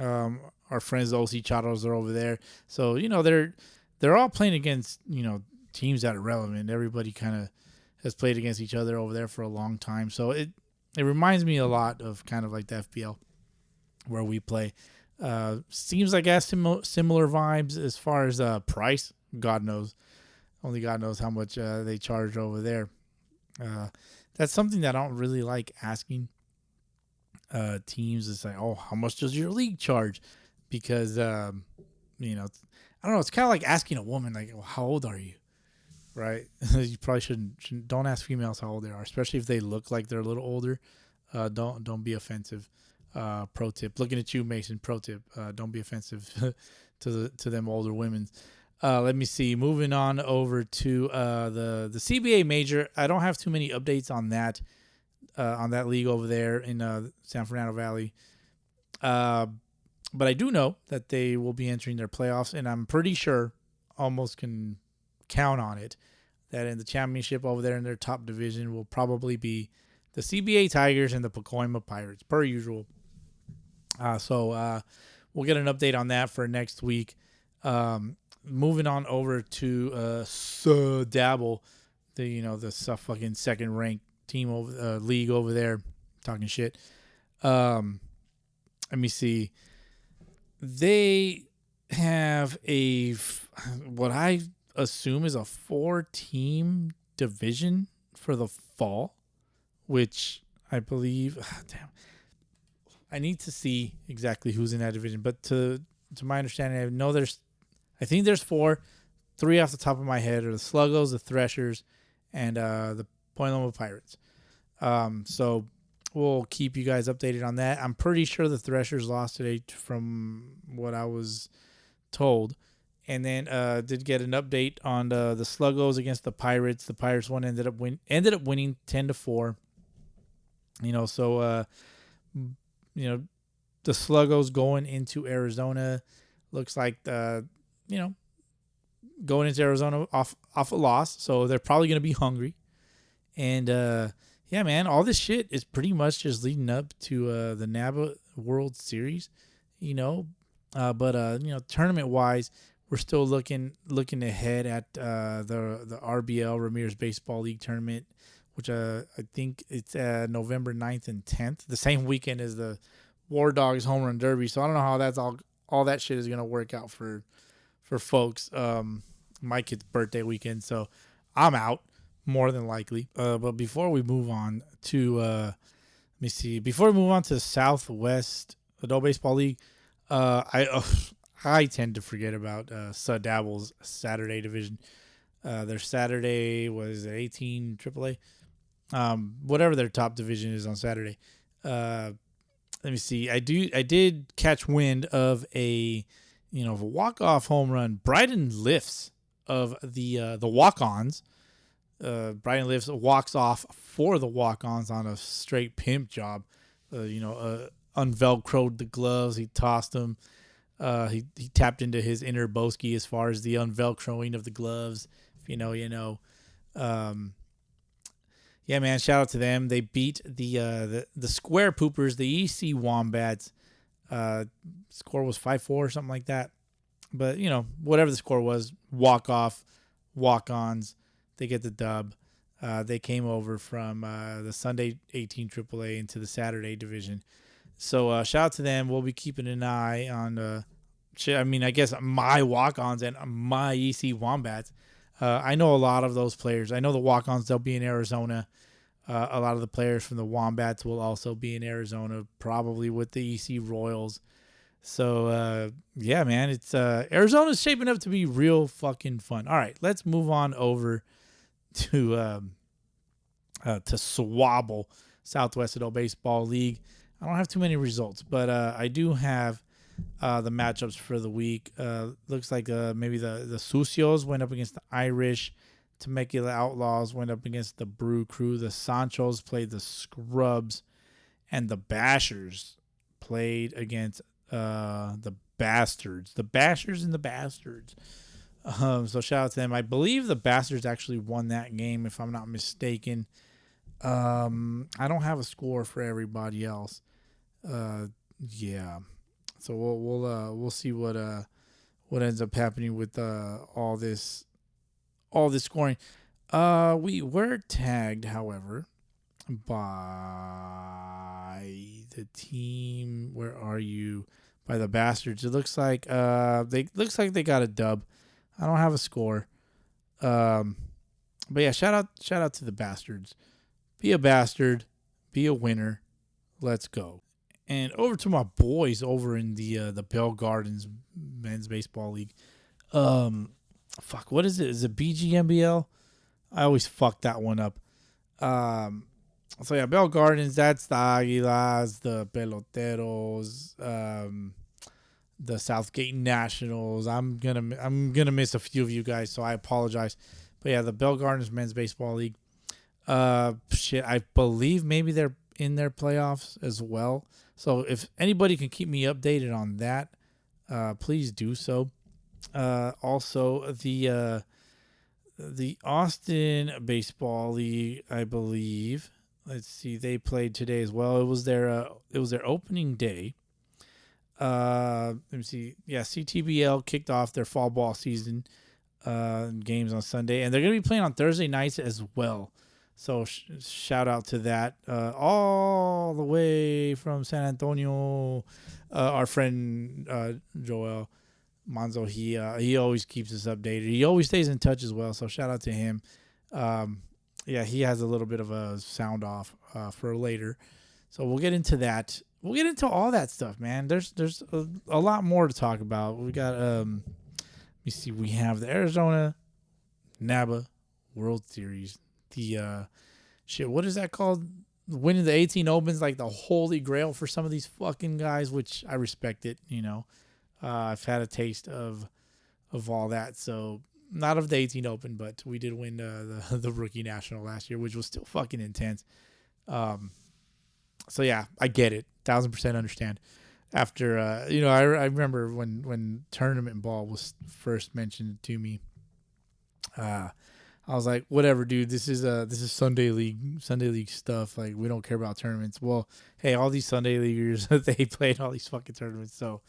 Our friends, the OC Charos, are over there, so they're all playing against teams that are relevant. Everybody kind of has played against each other over there for a long time, so it reminds me a lot of kind of like the FBL where we play. Seems like it has similar vibes as far as price. God knows. Only God knows how much they charge over there. that's something that I don't really like asking teams. Is like, oh, how much does your league charge? Because I don't know. It's kind of like asking a woman, like, well, how old are you? Right? You probably shouldn't. Don't ask females how old they are, especially if they look like they're a little older. Don't be offensive. Pro tip. Looking at you, Mason. Pro tip. Don't be offensive to them older women. Let me see. Moving on over to the CBA major. I don't have too many updates on that league over there in San Fernando Valley. But I do know that they will be entering their playoffs, and I'm pretty sure, almost can count on it, that in the championship over there in their top division will probably be the CBA Tigers and the Pacoima Pirates, per usual. So we'll get an update on that for next week. Moving on over to Dabble, the fucking second ranked team over league over there, talking shit. Let me see. They have what I assume is a 4-team division for the fall, which I believe. Damn, I need to see exactly who's in that division, but to my understanding, I think there's 4. 3 off the top of my head are the Sluggos, the Threshers, and the Point Loma Pirates. So we'll keep you guys updated on that. I'm pretty sure the Threshers lost today from what I was told. And then did get an update on the Sluggos against the Pirates. The Pirates one ended up winning 10-4. So the Sluggos going into Arizona looks like going into Arizona off a loss. So they're probably going to be hungry. And yeah, man, all this shit is pretty much just leading up to the NABA World Series, but tournament wise, we're still looking ahead at the RBL Ramirez Baseball League tournament, which I think it's November 9th and 10th, the same weekend as the War Dogs Home Run Derby. So I don't know how that's all that shit is gonna work out for folks. My kid's birthday weekend, so I'm out. More than likely. But before we move on to, let me see. Before we move on to Southwest Adult Baseball League, I tend to forget about Dabble's Saturday division. Their Saturday was 18 AAA. Whatever their top division is on Saturday. Let me see. I did catch wind of a walk-off home run. Bryden Lifts of the walk-ons. Brian Lifts walks off for the walk-ons on a straight pimp job. Unvelcroed the gloves. He tossed them. He tapped into his inner Bowski as far as the unvelcroing of the gloves. If you know, you know. Yeah, man, shout out to them. They beat the Square Poopers, the EC Wombats. Score was 5-4 or something like that. But, whatever the score was, walk-off, walk-ons. They get the dub. They came over from the Sunday 18 AAA into the Saturday division. So shout out to them. We'll be keeping an eye on I guess my walk-ons and my EC Wombats. I know a lot of those players. I know the walk-ons, they'll be in Arizona. A lot of the players from the Wombats will also be in Arizona, probably with the EC Royals. So, yeah, man, it's Arizona's shaping up to be real fucking fun. All right, let's move on over to Swabble, Southwest Adult Baseball League. I don't have too many results, but I do have the matchups for the week. Looks like maybe the Sucios went up against the Irish. Temecula Outlaws went up against the Brew Crew. The Sanchos played the Scrubs. And the Bashers played against the Bastards. The Bashers and the Bastards. So shout out to them. I believe the Bastards actually won that game, if I'm not mistaken. I don't have a score for everybody else. Yeah. So we'll see what ends up happening with all this scoring. We were tagged, however, by the team. Where are you? By the Bastards. It looks like they got a dub. I don't have a score. But yeah, shout out to the Bastards. Be a bastard. Be a winner. Let's go. And over to my boys over in the Bell Gardens Men's Baseball League. What is it? Is it BGMBL? I always fuck that one up. So yeah, Bell Gardens, that's the Águilas, the Peloteros, the Southgate Nationals. I'm gonna miss a few of you guys, so I apologize. But yeah, the Bell Gardens Men's Baseball League. I believe maybe they're in their playoffs as well. So if anybody can keep me updated on that, please do so. Also the Austin Baseball League, I believe. Let's see, they played today as well. It was their opening day. Let me see. Yeah, CTBL kicked off their fall ball season games on Sunday, and they're going to be playing on Thursday nights as well. So shout out to that. All the way from San Antonio, our friend Joel Manzo, he always keeps us updated. He always stays in touch as well. So shout out to him. Yeah, he has a little bit of a sound off for later. So we'll get into that. We'll get into all that stuff, man. There's a lot more to talk about. We got let me see. We have the Arizona NABA World Series. The what is that called? Winning the 18 Opens, like the holy grail for some of these fucking guys, which I respect it. I've had a taste of all that. So not of the 18 Open, but we did win the rookie national last year, which was still fucking intense. So yeah, I get it. 1000% understand. After I remember when tournament ball was first mentioned to me. I was like, whatever, dude. This is Sunday League stuff. Like, we don't care about tournaments. Well, hey, all these Sunday Leaguers, they played all these fucking tournaments. So,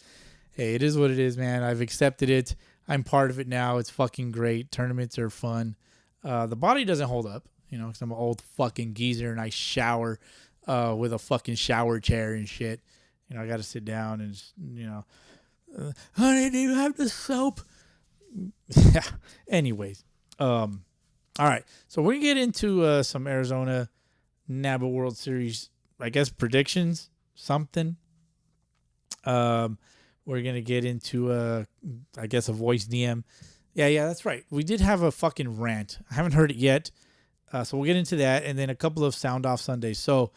hey, it is what it is, man. I've accepted it. I'm part of it now. It's fucking great. Tournaments are fun. The body doesn't hold up, because I'm an old fucking geezer and I shower with a fucking shower chair and shit. I got to sit down and just, honey, do you have the soap? Yeah. Anyways, all right. So we're going to get into some Arizona NABA World Series, I guess, predictions, something. We're going to get into, I guess, a voice DM. Yeah, that's right. We did have a fucking rant. I haven't heard it yet. So we'll get into that. And then a couple of sound off Sundays. So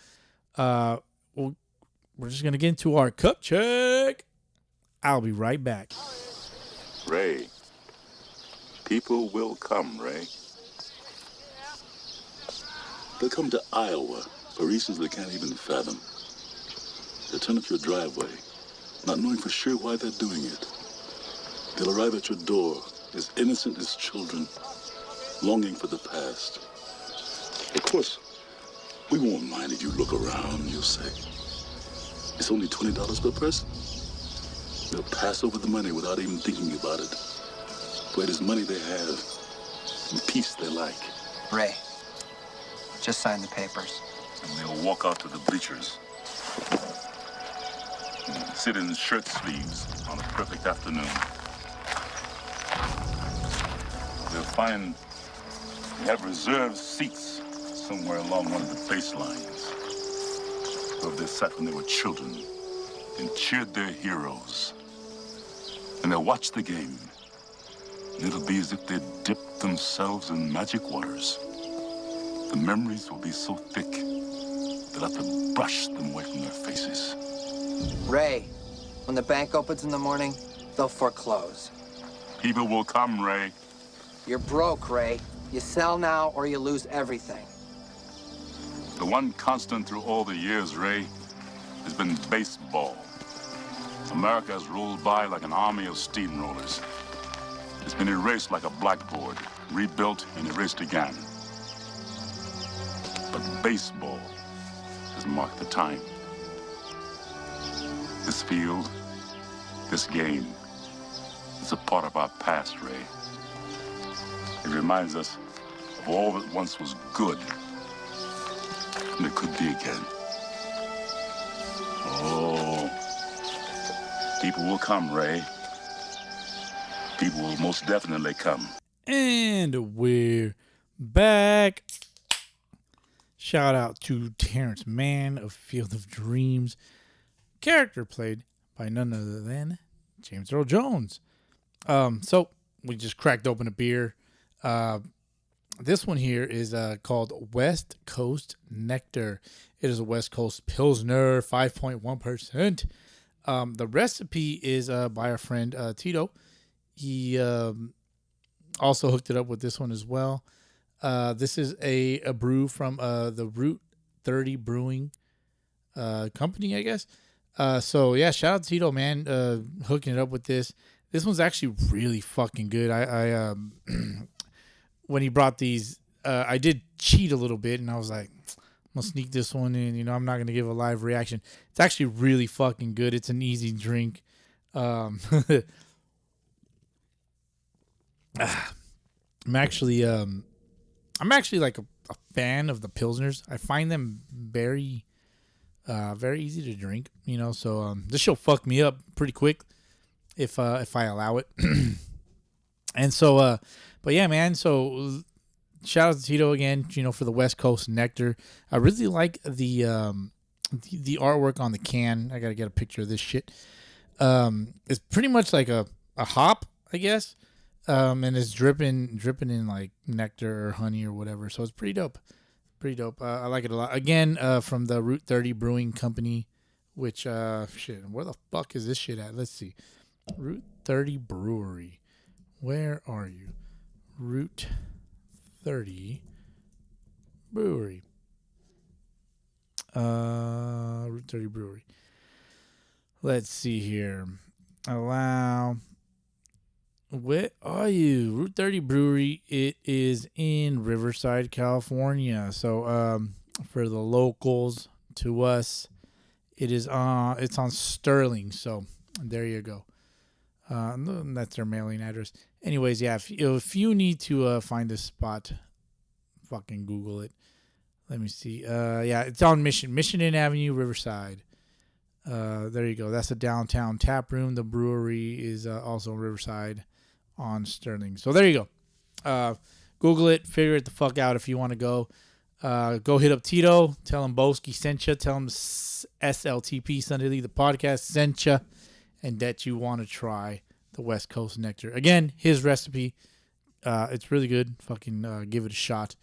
we're just going to get into our cup check. I'll be right back. Ray, people will come, Ray. They'll come to Iowa for reasons they can't even fathom. They'll turn up your driveway, not knowing for sure why they're doing it. They'll arrive at your door as innocent as children, longing for the past. Of course, we won't mind if you look around, you'll say. It's only $20 per person. They'll pass over the money without even thinking about it. For it is money they have and peace they like. Ray, just sign the papers. And they'll walk out to the bleachers. And sit in shirt sleeves on a perfect afternoon. They'll find they have reserved seats somewhere along one of the baselines. Where they sat when they were children and cheered their heroes. And they'll watch the game. And it'll be as if they'd dipped themselves in magic waters. The memories will be so thick, they'll have to brush them away from their faces. Ray, when the bank opens in the morning, they'll foreclose. People will come, Ray. You're broke, Ray. You sell now or you lose everything. The one constant through all the years, Ray, has been baseball. America has rolled by like an army of steamrollers. It's been erased like a blackboard, rebuilt and erased again. But baseball has marked the time. This field, this game, is a part of our past, Ray. It reminds us of all that once was good, and it could be again. Oh, people will come, Ray. People will most definitely come. And we're back. Shout out to Terrence Mann of Field of Dreams, character played by none other than James Earl Jones. So we just cracked open a beer. This one here is called West Coast Nectar. It is a West Coast Pilsner, 5.1%. The recipe is by our friend Tito. He also hooked it up with this one as well. This is a brew from the Route 30 Brewing Company, I guess. So yeah, shout out to Tito, man, hooking it up with this. This one's actually really fucking good. I when he brought these, I did cheat a little bit, and I was like, I'm gonna sneak this one in. You know, I'm not gonna give a live reaction. It's actually really fucking good. It's an easy drink. I'm actually like a fan of the Pilsners. I find them very easy to drink, you know, so this shit'll fuck me up pretty quick if I allow it. And so but yeah, man, so shout out to Tito again, you know, for the West Coast Nectar. I really like the artwork on the can. I gotta get a picture of this shit. It's pretty much like a hop, I guess. And it's dripping in like nectar or honey or whatever. So it's pretty dope. I like it a lot. Again, from the Route 30 Brewing Company, which, shit, where the fuck is this shit at? Let's see. Route 30 Brewery. Where are you? Route 30 Brewery. Route 30 Brewery. Let's see here. Allow. Where are you? Route 30 Brewery. It is in Riverside, California. So, for the locals, to us, it's on Sterling. So, there you go. That's their mailing address. Anyways, yeah, if you need to find this spot, fucking Google it. Let me see. Yeah, it's on Michigan Avenue, Riverside. There you go. That's a downtown tap room. The brewery is also in Riverside on Sterling. So there you go. Google it. Figure it the fuck out if you want to go. Go hit up Tito. Tell him Bowski sent you. Tell him SLTP Sunday League the podcast sent you, and that you want to try the West Coast Nectar. Again, his recipe. It's really good. Fucking give it a shot.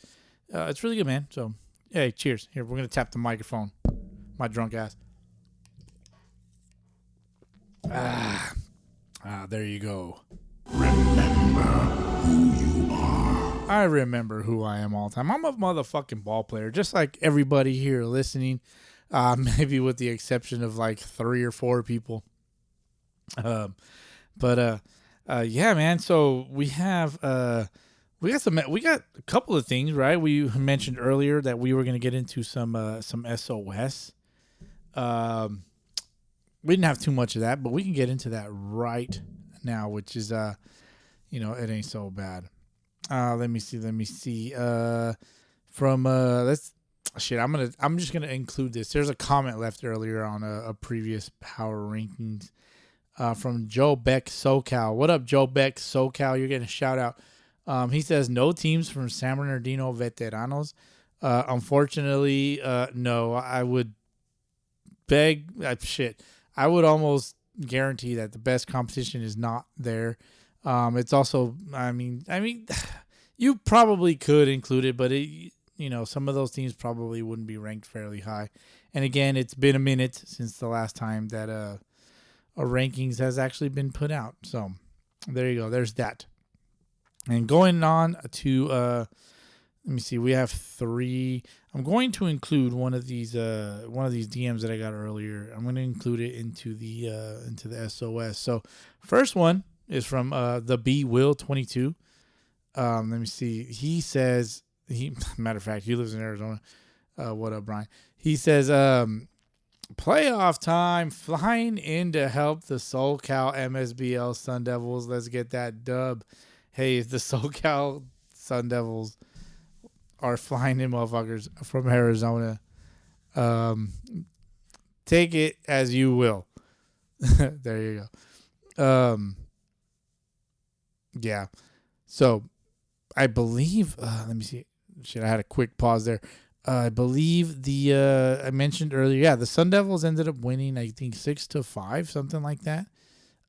It's really good, man. So, hey, cheers. Here, we're going to tap the microphone. My drunk ass. There you go. Remember who you are. I remember who I am all the time. I'm a motherfucking ball player, just like everybody here listening. Maybe with the exception of like 3 or 4 people. Yeah, man. So we have we got a couple of things, right? We mentioned earlier that we were going to get into some SOS. We didn't have too much of that, but we can get into that right now, which is you know, it ain't so bad. Let me see. From I'm just gonna include this. There's a comment left earlier on a previous power rankings from Joe Beck SoCal. What up, Joe Beck SoCal? You're getting a shout out. He says no teams from San Bernardino Veteranos. Unfortunately, no. I would beg I would almost guarantee that the best competition is not there. It's also, I mean, you probably could include it, but you know, some of those teams probably wouldn't be ranked fairly high. And again, it's been a minute since the last time that a rankings has actually been put out. So there you go. There's that. And going on to, let me see. We have 3. I'm going to include one of these DMs that I got earlier. I'm going to include it into the SOS. So first one is from the BUUUUUCKS. Let me see. He says matter of fact, he lives in Arizona. What up, Brian? He says playoff time, flying in to help the SoCal MSBL Sun Devils. Let's get that dub. Hey, if the SoCal Sun Devils are flying in motherfuckers from Arizona, take it as you will. There you go. Yeah. So I believe, let me see. Shit, I had a quick pause there. I believe I mentioned earlier, yeah, the Sun Devils ended up winning, I think 6-5, something like that,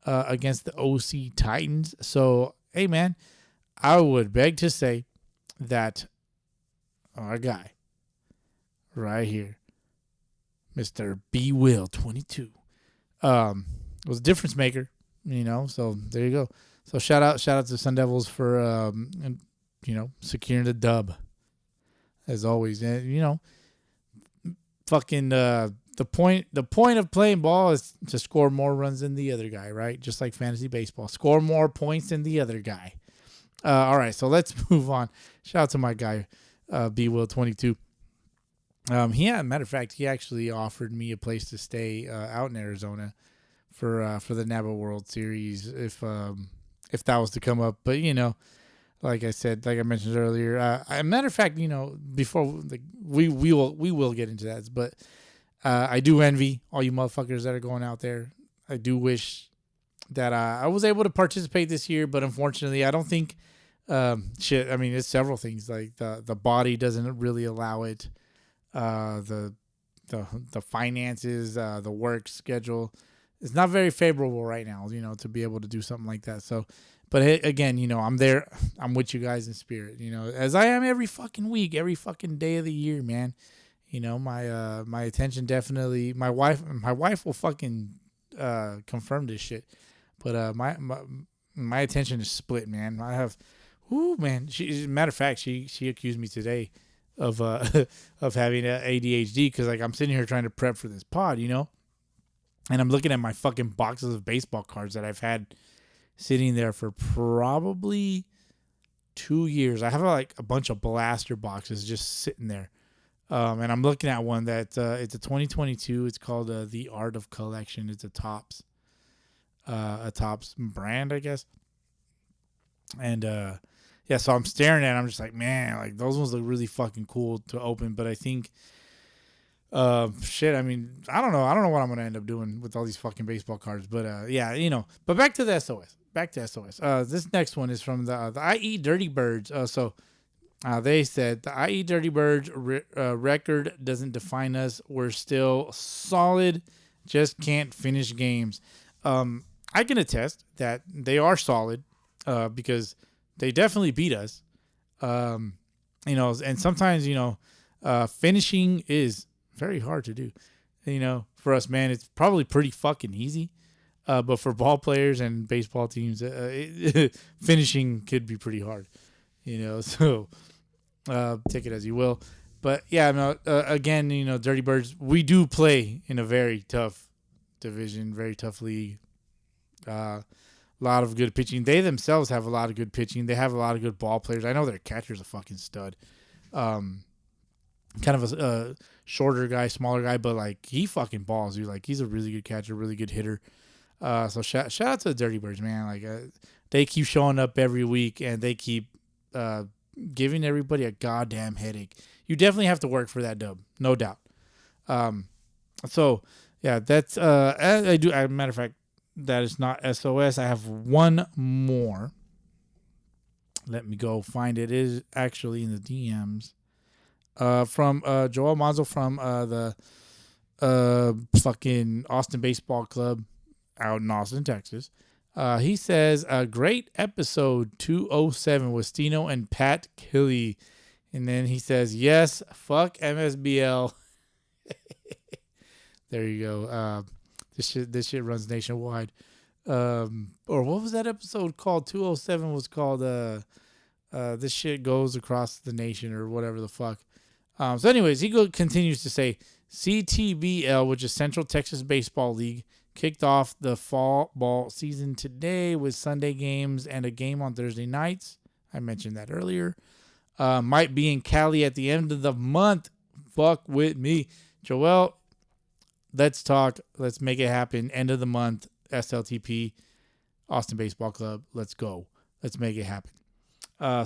against the OC Titans. So, hey man, I would beg to say that our guy right here, Mr. BUUUUUCKS, was a difference maker, so there you go. So shout out to Sun Devils for, securing the dub as always. And, fucking, the point of playing ball is to score more runs than the other guy, right? Just like fantasy baseball, score more points than the other guy. All right, so let's move on. Shout out to my guy, BUUUUUCKS. Matter of fact, he actually offered me a place to stay out in Arizona for the NABA World Series if that was to come up. But like I said, like I mentioned earlier, matter of fact, before we will get into that, but I do envy all you motherfuckers that are going out there. I do wish that I was able to participate this year, but unfortunately, I don't think. I mean, it's several things like the body doesn't really allow it. The finances, the work schedule, it's not very favorable right now, to be able to do something like that. So, but again, I'm there. I'm with you guys in spirit, as I am every fucking week, every fucking day of the year, man. My attention definitely. My wife will fucking confirm this shit, but my attention is split, man. I have. Ooh, man. Matter of fact, she accused me today of having ADHD because I'm sitting here trying to prep for this pod, and I'm looking at my fucking boxes of baseball cards that I've had sitting there for probably 2 years. I have a bunch of blaster boxes just sitting there, and I'm looking at one that it's a 2022. It's called The Art of Collection. It's a Topps brand, I guess, and yeah, so I'm staring at it. I'm just like, man, those ones look really fucking cool to open. But I think, shit, I mean, I don't know what I'm going to end up doing with all these fucking baseball cards. But, yeah, but back to the SOS. This next one is from the IE Dirty Birds. They said, the IE Dirty Birds record doesn't define us. We're still solid, just can't finish games. I can attest that they are solid because they definitely beat us, and sometimes, finishing is very hard to do, for us, man, it's probably pretty fucking easy. But for ball players and baseball teams, finishing could be pretty hard, so, take it as you will. But yeah, no, again, Dirty Birds, we do play in a very tough division, very tough league. A lot of good pitching. They themselves have a lot of good pitching. They have a lot of good ball players. I know their catcher's a fucking stud. Kind of a shorter guy, smaller guy, but he fucking balls, dude. He's a really good catcher, really good hitter. So shout out to the Dirty Birds, man. They keep showing up every week and they keep giving everybody a goddamn headache. You definitely have to work for that dub, no doubt. So yeah, that's I do. As a matter of fact, that is not SOS. I have one more. Let me go find it. It is actually in the DMs. From Joel Mazo from the fucking Austin Baseball Club out in Austin, Texas. He says, a great episode 207 with Stino and Pat Kelly. And then he says, yes, fuck MSBL. There you go. This shit runs nationwide. Or what was that episode called? 207 was called this shit goes across the nation or whatever the fuck. So anyways, he continues to say, CTBL, which is Central Texas Baseball League, kicked off the fall ball season today with Sunday games and a game on Thursday nights. I mentioned that earlier. Might be in Cali at the end of the month. Fuck with me. Joel, let's talk. Let's make it happen. End of the month, SLTP, Austin Baseball Club. Let's go. Let's make it happen.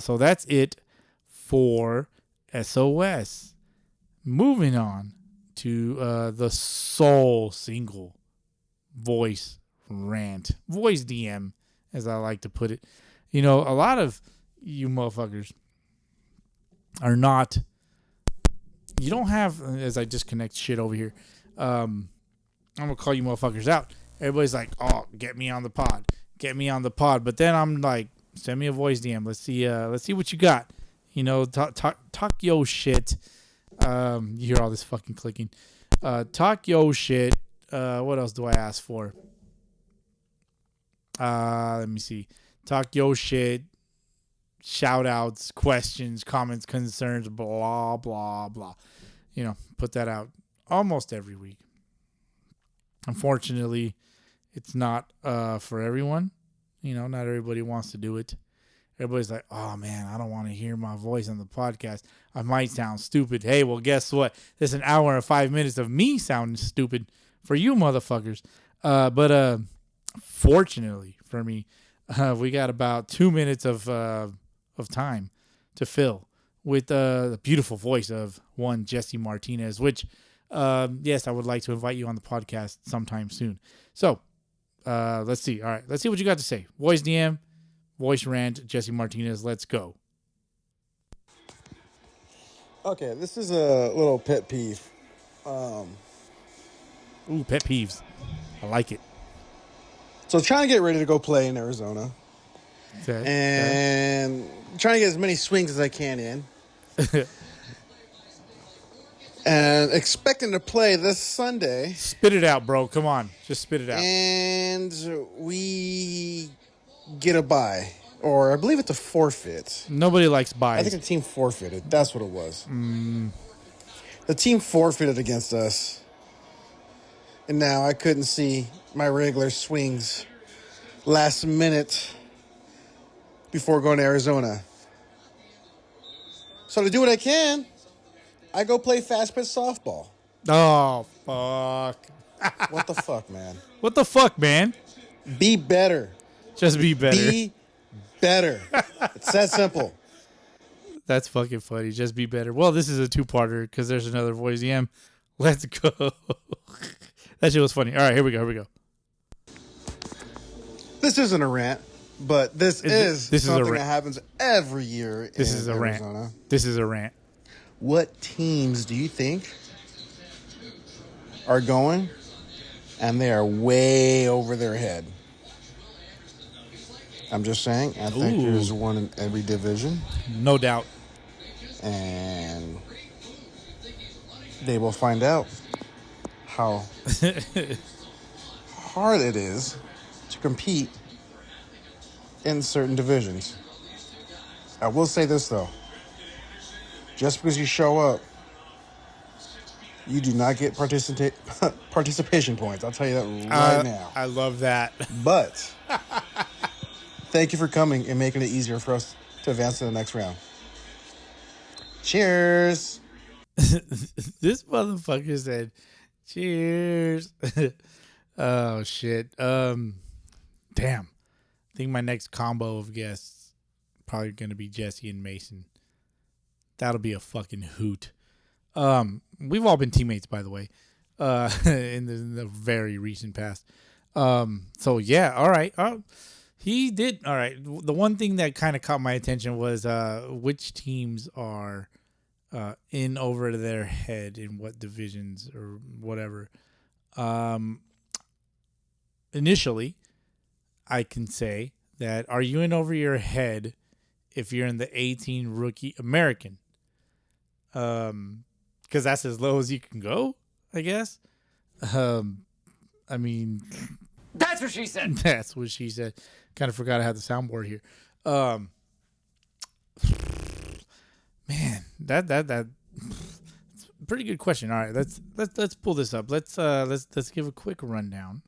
So that's it for SOS. Moving on to the soul single voice rant. Voice DM, as I like to put it. A lot of you motherfuckers are not you don't have, as I disconnect shit over here, I'm going to call you motherfuckers out. Everybody's like, oh, get me on the pod. Get me on the pod. But then I'm like, send me a voice DM. Let's see what you got. You know, talk yo shit. You hear all this fucking clicking. Talk yo shit. What else do I ask for? Let me see. Talk yo shit. Shout outs, questions, comments, concerns, blah, blah, blah. You know, put that out almost every week. Unfortunately, it's not for everyone. You know, not everybody wants to do it. Everybody's like, oh, man, I don't want to hear my voice on the podcast. I might sound stupid. Hey, well, guess what? There's an hour and 5 minutes of me sounding stupid for you motherfuckers. But fortunately for me, we got about 2 minutes of time to fill with the beautiful voice of one Jesse Martinez, which, yes, I would like to invite you on the podcast sometime soon. So let's see. All right, let's see what you got to say. Voice DM. Voice rant, Jesse Martinez. Let's go. Okay, this is a little pet peeve. Ooh, pet peeves. I like it. So trying to get ready to go play in Arizona. Okay. And trying to get as many swings as I can in. And expecting to play this Sunday. Spit it out, bro. Come on. Just spit it out. And we get a bye. Or I believe it's a forfeit. Nobody likes buys. I think the team forfeited. That's what it was. The team forfeited against us. And now I couldn't see my regular swings last minute before going to Arizona. So to do what I can, I go play fast pitch softball. Oh, fuck. What the fuck, man? What the fuck, man? Be better. Just be better. Be better. It's that simple. That's fucking funny. Just be better. Well, this is a two-parter because there's another voice DM. Let's go. That shit was funny. All right, here we go. This isn't a rant, but this is something that happens every year This is a Arizona. rant. This is a rant. What teams do you think are going and they are way over their head? I'm just saying, I think there's one in every division. No doubt. And they will find out how hard it is to compete in certain divisions. I will say this, though. Just because you show up, you do not get participation points. I'll tell you that right now. I love that. But thank you for coming and making it easier for us to advance to the next round. Cheers. This motherfucker said, cheers. Oh, shit. Damn. I think my next combo of guests probably going to be Jesse and Mason. That'll be a fucking hoot. We've all been teammates, by the way, in the very recent past. So, yeah, all right. He did. All right. The one thing that kind of caught my attention was which teams are in over their head in what divisions or whatever. Initially, I can say that are you in over your head if you're in the 18 rookie American? Because that's as low as you can go, I guess. I mean, That's what she said. that's what she said. Kind of forgot I had the soundboard here. Man, that's a pretty good question. All right, let's pull this up. Let's give a quick rundown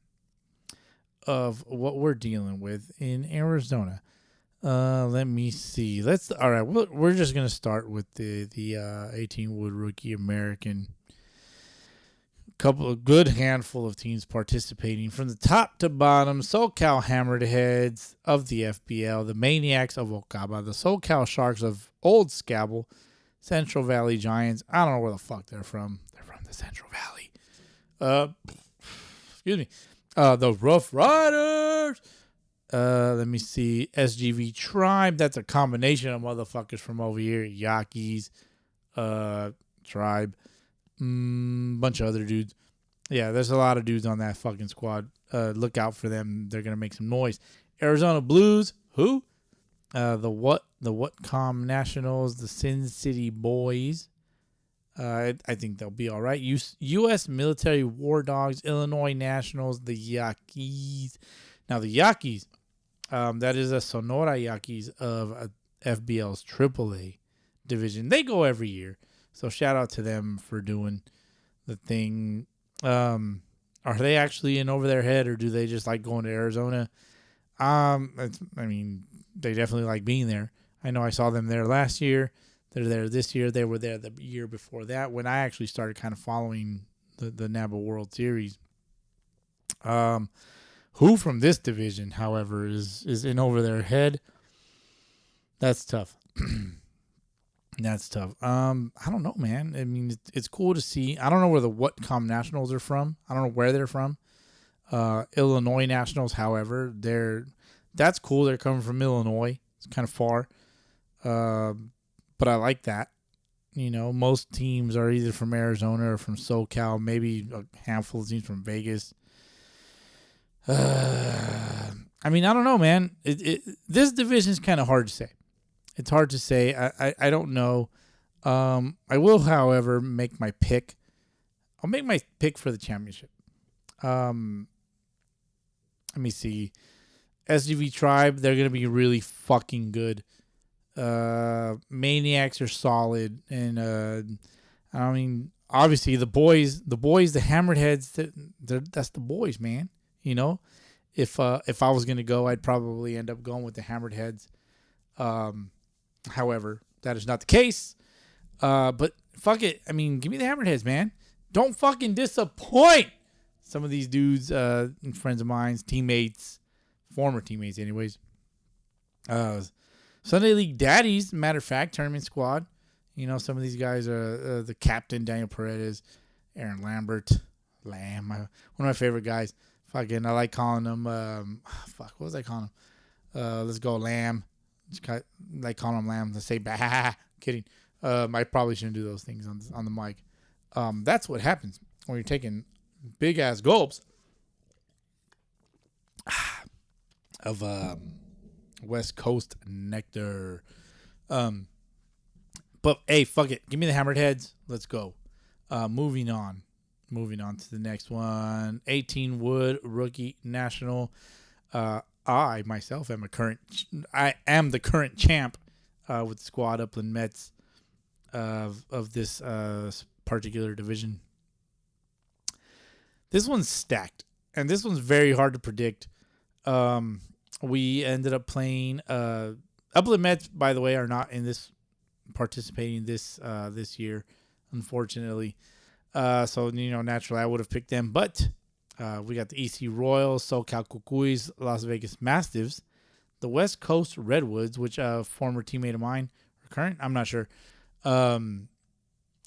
of what we're dealing with in Arizona. Let me see. All right. We're just gonna start with the 18 Wood Rookie American. A good handful of teams participating from the top to bottom. SoCal Hammerheads of the FBL, the Maniacs of Okaba, the SoCal Sharks of Old Scabble, Central Valley Giants. I don't know where the fuck they're from. They're from the Central Valley. Excuse me. The Rough Riders. Let me see. SGV Tribe. That's a combination of motherfuckers from over here. Yakis. Tribe, bunch of other dudes. Yeah, there's a lot of dudes on that fucking squad. Look out for them. They're gonna make some noise. Arizona Blues, who? The Whatcom Nationals, the Sin City Boys. I think they'll be all right. U.S. Military War Dogs, Illinois Nationals, the Yaquis. Now the Yaquis, that is a Sonora Yaquis of FBL's AAA division. They go every year, so shout out to them for doing the thing. Are they actually in over their head, or do they just like going to Arizona? They definitely like being there. I know I saw them there last year. They're there this year. They were there the year before that when I actually started kind of following the NABA World Series. Who from this division, however, is in over their head? That's tough. That's tough. I don't know, man. I mean, it's cool to see. I don't know where the Whatcom Nationals are from. I don't know where they're from. Illinois Nationals, however, that's cool. They're coming from Illinois. It's kind of far. But I like that. You know, most teams are either from Arizona or from SoCal. Maybe a handful of teams from Vegas. I don't know, man. This division is kind of hard to say. It's hard to say. I don't know. I will, however, make my pick. I'll make my pick for the championship. Let me see. SGV Tribe, they're going to be really fucking good. Maniacs are solid. And, obviously the boys, the Hammerheads, that's the boys, man. You know, if I was going to go, I'd probably end up going with the Hammered Heads. However, that is not the case. But fuck it. I mean, give me the Hammered Heads, man. Don't fucking disappoint. Some of these dudes, friends of mine, teammates, former teammates anyways. Sunday League Daddies, matter of fact, tournament squad. You know, some of these guys are the captain, Daniel Paredes, Aaron Lambert, Lamb, one of my favorite guys. Fucking, I like calling them, what was I calling them? Let's go Lamb. Like calling them Lamb. Let's say, bah, kidding. I probably shouldn't do those things on the mic. That's what happens when you're taking big ass gulps of West Coast nectar. But hey, fuck it. Give me the Hammered Heads. Let's go. Moving on to the next one. 18 Wood Rookie National. I myself am the current champ with the squad Upland Mets of this particular division. This one's stacked, and this one's very hard to predict. We ended up playing Upland Mets, by the way, are not in this participating this year, unfortunately. So naturally I would have picked them, but we got the EC Royals, SoCal Cucuys, Las Vegas Mastiffs, the West Coast Redwoods, which former teammate of mine, or current, I'm not sure. My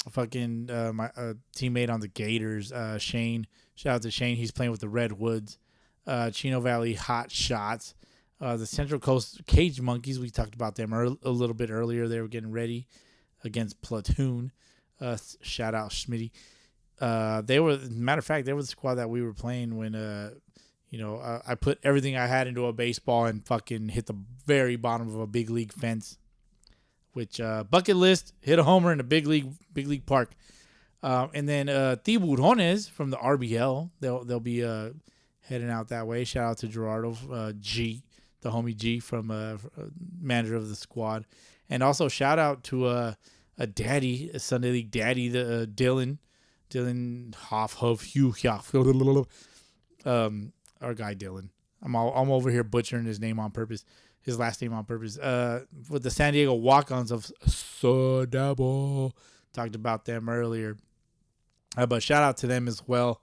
teammate on the Gators, Shane. Shout out to Shane. He's playing with the Redwoods. Chino Valley Hot Shots. The Central Coast Cage Monkeys. We talked about them a little bit earlier. They were getting ready against Platoon. Shout out Schmitty. Matter of fact, they were the squad that we were playing when, I put everything I had into a baseball and fucking hit the very bottom of a big league fence. Which bucket list, hit a homer in a big league park. And then Tiburones from the RBL, they'll be heading out that way. Shout out to Gerardo G, the homie G from manager of the squad, and also shout out to a Sunday League daddy, the Dylan Hoff, our guy Dylan. I'm over here butchering his name on purpose. His last name on purpose. With the San Diego Walk-Ons of Sodabo. Talked about them earlier. But shout out to them as well.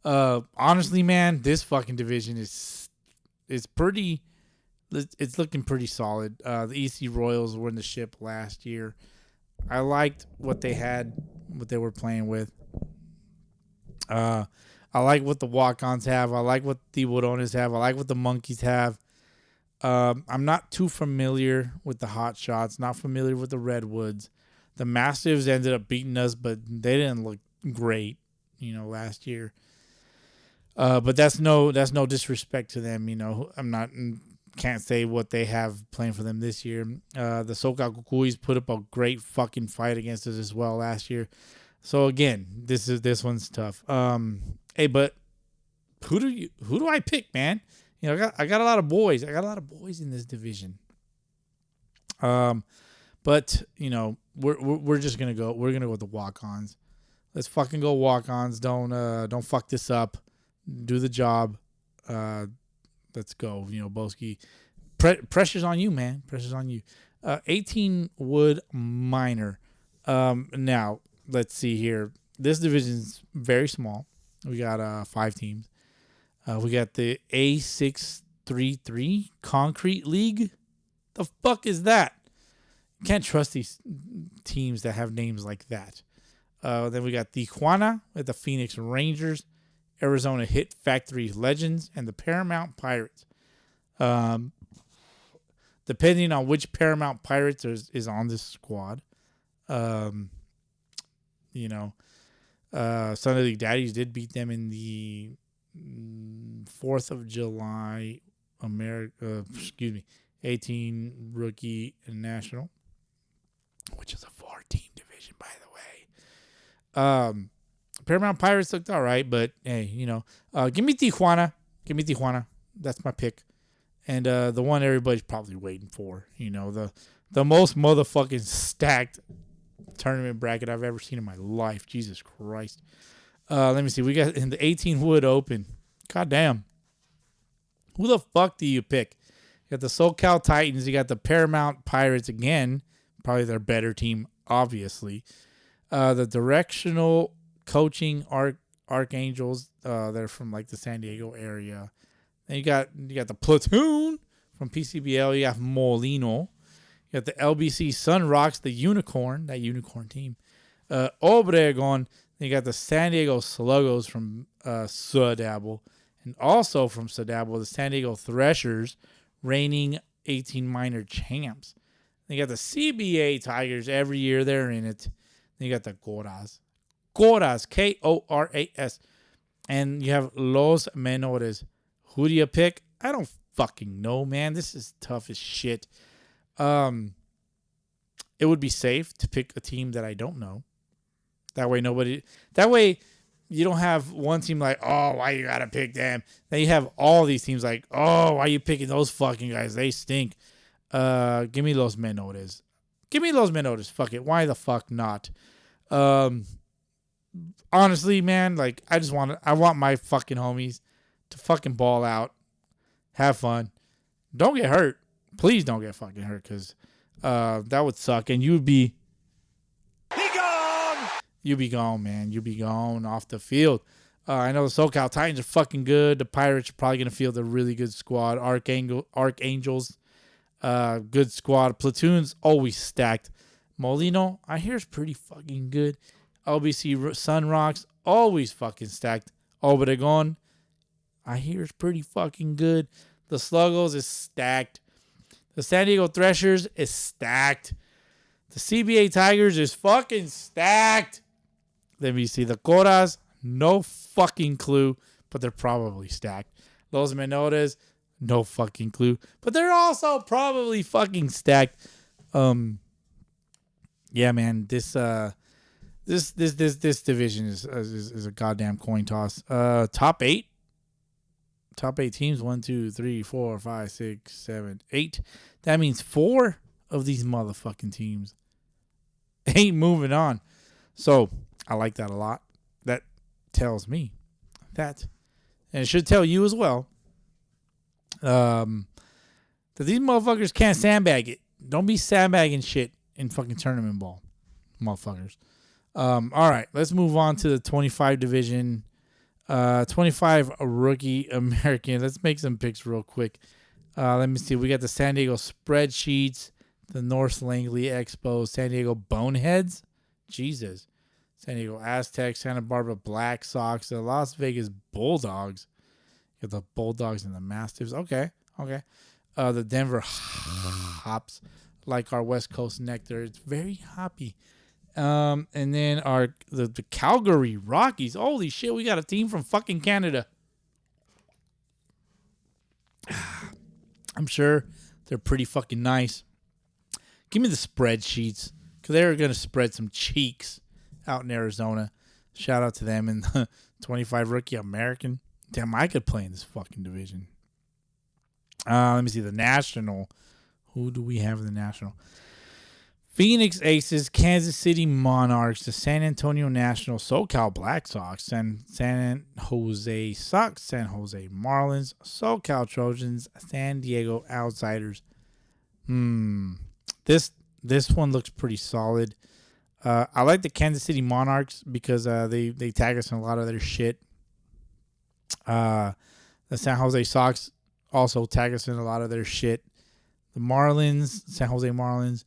Honestly, man, this fucking division is pretty... It's looking pretty solid. The EC Royals were in the ship last year. I liked what they had, what they were playing with. I like what the Walk-Ons have. I like what the Tiburones have. I like what the Monkeys have. I'm not too familiar with the Hot Shots, not familiar with the Redwoods. The Mastiffs ended up beating us, but they didn't look great, last year. But that's no disrespect to them. Can't say what they have planned for them this year. The SoCal Cucuys put up a great fucking fight against us as well last year. So again, this one's tough. Hey, but who do I pick, man? I got a lot of boys. I got a lot of boys in this division. But we're just gonna go. We're gonna go with the walk-ons. Let's fucking go walk-ons. Don't fuck this up. Do the job. Let's go. Bowski. Pressure's on you, man. Pressure's on you. 18 Wood Minor. Now let's see here. This division's very small. We got 5 teams. We got the A633 Concrete League. The fuck is that? Can't trust these teams that have names like that. Then we got Tijuana with the Phoenix Rangers, Arizona Hit Factory Legends, and the Paramount Pirates. Depending on which Paramount Pirates is on this squad. Sunday League Daddies did beat them in the 4th of July 18 Rookie National, which is a 4-team division, by the way. Paramount Pirates looked all right, but hey, give me Tijuana. Give me Tijuana. That's my pick. And the one everybody's probably waiting for, the most motherfucking stacked tournament bracket I've ever seen in my life. Jesus Christ. Let me see. We got in the 18 Wood Open. God damn. Who the fuck do you pick? You got the SoCal Titans. You got the Paramount Pirates again. Probably their better team, obviously. The Directional Coaching Archangels. They're from like the San Diego area. Then you got the Platoon from PCBL. You got Molino. You got the LBC Sun Rocks, the Unicorn, that Unicorn team. Obregon. Then you got the San Diego Sluggos from Sudabel. And also from Sudabel, the San Diego Threshers, reigning 18 minor champs. Then you got the CBA Tigers. Every year they're in it. Then you got the Coras. Coras, Koras. And you have Los Menores. Who do you pick? I don't fucking know, man. This is tough as shit. It would be safe to pick a team that I don't know. That way you don't have one team like, oh, why you gotta pick them? Then you have all these teams like, oh, why you picking those fucking guys? They stink. Give me Los Menores. Give me Los Menores. Fuck it. Why the fuck not? Honestly, man, like I want my fucking homies to fucking ball out, have fun, don't get hurt. Please don't get fucking hurt, because that would suck, and you'd be gone. You'd be gone, man. You'd be gone off the field. I know the SoCal Titans are fucking good. The Pirates are probably gonna field a really good squad. Archangels, good squad. Platoon's always stacked. Molino, I hear is pretty fucking good. LBC Sun Rocks, always fucking stacked. Obregon, I hear it's pretty fucking good. The Sluggos is stacked. The San Diego Threshers is stacked. The CBA Tigers is fucking stacked. Let me see. The Coras, no fucking clue, but they're probably stacked. Los Menores, no fucking clue, but they're also probably fucking stacked. Yeah, man. This division is a goddamn coin toss. Top 8 teams, 1, 2, 3, 4, 5, 6, 7, 8. That means 4 of these motherfucking teams ain't moving on. So I like that a lot. That tells me that, and it should tell you as well, that these motherfuckers can't sandbag it. Don't be sandbagging shit in fucking tournament ball, motherfuckers. All right, let's move on to the 25 division. 25 Rookie American. Let's make some picks real quick. Let me see. We got the San Diego Spreadsheets, the North Langley Expos, San Diego Boneheads, Jesus, San Diego Aztecs, Santa Barbara Black Sox, the Las Vegas Bulldogs. You got the Bulldogs and the Mastiffs. Okay. The Denver Hops, like our West Coast Nectar. It's very hoppy. And then the Calgary Rockies. Holy shit, we got a team from fucking Canada. I'm sure they're pretty fucking nice. Give me the spreadsheets, because they're going to spread some cheeks out in Arizona. Shout out to them in the 25 Rookie American. Damn, I could play in this fucking division. Let me see. The National. Who do we have in the National? Phoenix Aces, Kansas City Monarchs, the San Antonio National, SoCal Black Sox, San Jose Sox, San Jose Marlins, SoCal Trojans, San Diego Outsiders. This one looks pretty solid. I like the Kansas City Monarchs because they tag us in a lot of their shit. The San Jose Sox also tag us in a lot of their shit. The Marlins, San Jose Marlins,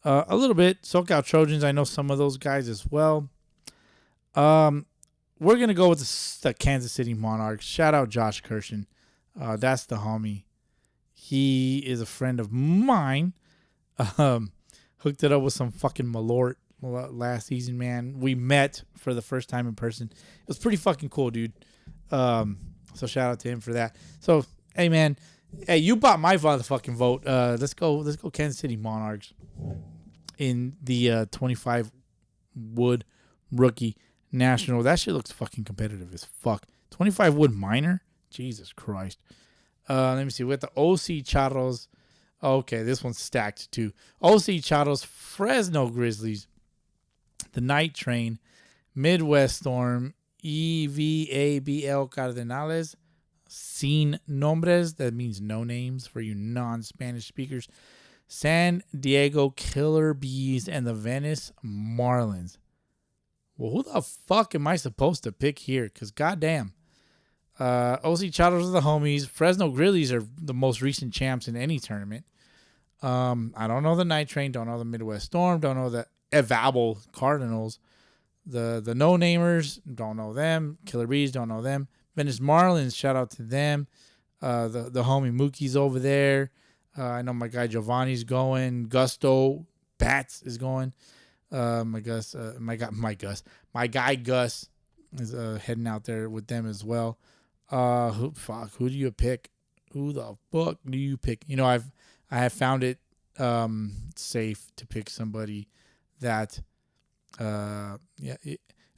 a little bit. SoCal Trojans, I know some of those guys as well. We're going to go with the Kansas City Monarchs. Shout out Josh Kirshen. That's the homie. He is a friend of mine. Hooked it up with some fucking Malort last season, man. We met for the first time in person. It was pretty fucking cool, dude. So shout out to him for that. So, hey, man. Hey, you bought my motherfucking vote. Let's go Kansas City Monarchs in the 25 Wood Rookie National. That shit looks fucking competitive as fuck. 25 Wood Minor? Jesus Christ. Let me see. We got the OC Charros. Okay, this one's stacked too. OC Charros, Fresno Grizzlies, the Night Train, Midwest Storm, EVABL Cardenales, Sin Nombres, that means no names for you non-Spanish speakers, San Diego Killer Bees, and the Venice Marlins. Well, who the fuck am I supposed to pick here? Because goddamn. OC Charros are the homies. Fresno Grizzlies are the most recent champs in any tournament. I don't know the Night Train. Don't know the Midwest Storm. Don't know the Evable Cardinals. The no-namers, don't know them. Killer Bees, don't know them. Venice Marlins, shout out to them. The homie Mookie's over there. I know my guy Giovanni's going. Gusto Bats is going. My guy Gus is heading out there with them as well. Who do you pick? Who the fuck do you pick? You know, I have found it safe to pick somebody that if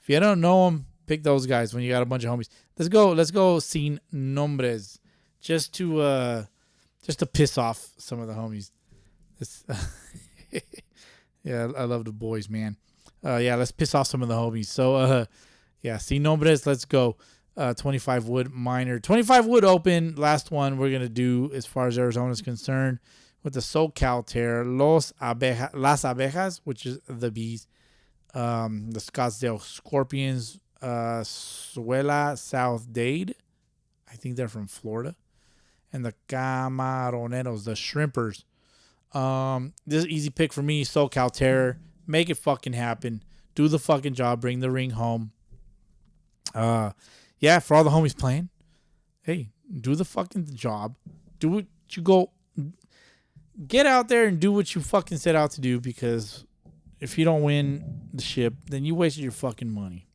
you don't know them, pick those guys when you got a bunch of homies. Let's go Sin Nombres just to piss off some of the homies. Yeah, I love the boys, man. Let's piss off some of the homies. So Sin Nombres, let's go. 25 Wood Minor, 25 Wood Open. Last one we're gonna do as far as Arizona is concerned with the SoCal Terror, Las Abejas, which is the bees, the Scottsdale Scorpions, Suela South Dade, I think they're from Florida, and the Camaroneros, the Shrimpers. This is an easy pick for me. SoCal Terror, make it fucking happen. Do the fucking job. Bring the ring home. Yeah, for all the homies playing, hey, do the fucking job. Do what you go. Get out there and do what you fucking set out to do, because if you don't win the ship, then you wasted your fucking money.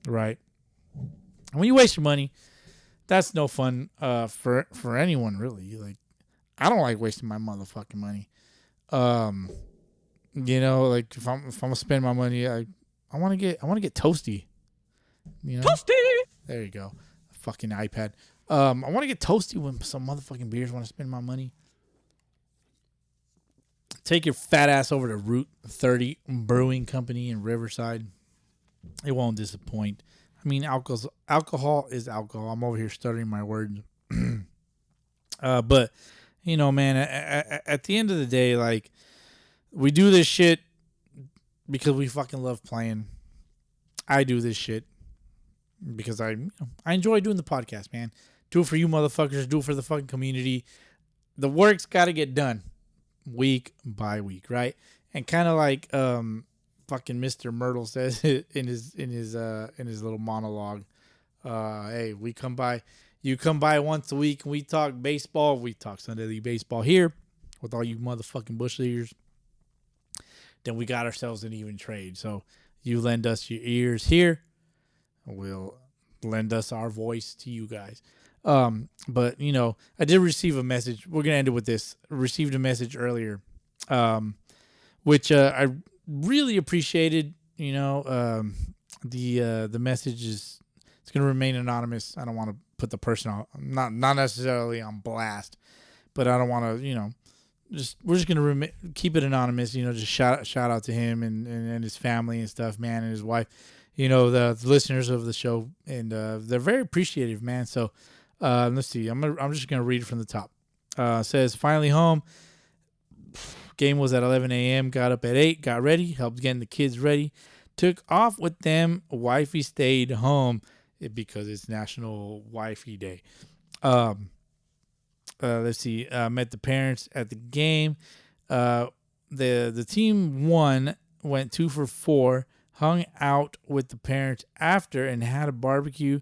Right? And when you waste your money, that's no fun for anyone, really. Like, I don't like wasting my motherfucking money. You know, like if I'm gonna spend my money, I want to get toasty. You know? Toasty. There you go. Fucking iPad. I want to get toasty when some motherfucking beers want to spend my money. Take your fat ass over to Route 30 Brewing Company in Riverside. It won't disappoint. I mean, alcohol is alcohol. I'm over here stuttering my words. But, you know, man, at the end of the day, like, we do this shit because we fucking love playing. I do this shit because I enjoy doing the podcast, man. Do it for you motherfuckers. Do it for the fucking community. The work's got to get done week by week, right? And kind of like fucking Mr. Myrtle says in his little monologue. Hey, we come by. You come by once a week and we talk baseball. We talk Sunday League baseball here with all you motherfucking bush leaguers. then we got ourselves an even trade. So you lend us your ears here, we'll lend us our voice to you guys. But you know, I did receive a message. We're gonna end it with this. Received a message earlier, which I really appreciated. You know, the message is, it's gonna remain anonymous. I don't want to put the person on, not necessarily on blast, but I don't want to, you know, we're just gonna keep it anonymous. You know, just shout out to him and his family and stuff, man, and his wife. You know, the listeners of the show, and they're very appreciative, man. So let's see. I'm just gonna read it from the top. Says, finally home. Game was at 11 a.m. Got up at 8. Got ready. Helped getting the kids ready. Took off with them. Wifey stayed home because it's National Wifey Day. Let's see. Met the parents at the game. The team won. Went 2 for 4. Hung out with the parents after and had a barbecue.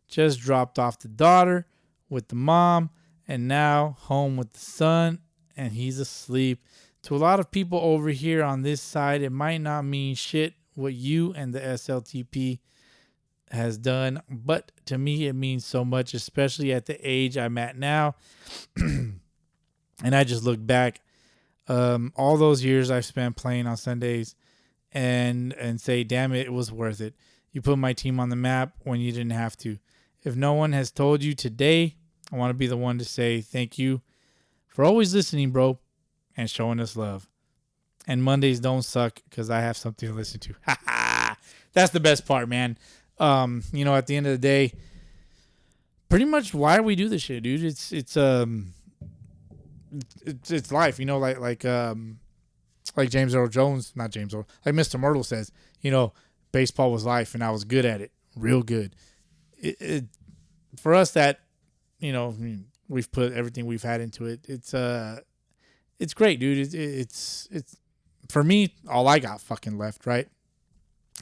Just dropped off the daughter with the mom, and now home with the son, and he's asleep. To a lot of people over here on this side, it might not mean shit what you and the SLTP has done, but to me it means so much, especially at the age I'm at now. And I just look back all those years I've spent playing on Sundays and say, damn it was worth it. You put my team on the map when you didn't have to. If no one has told you today, I want to be the one to say thank you for always listening, bro, and showing us love. And Mondays don't suck because I have something to listen to. That's the best part, man. You know, at the end of the day, pretty much why we do this shit, dude. It's life, you know, like James Earl Jones, not James Earl, like Mr. Myrtle says, you know, baseball was life and I was good at it, real good. For us, that, you know, we've put everything we've had into it. It's great, dude. It's for me, all I got fucking left, right?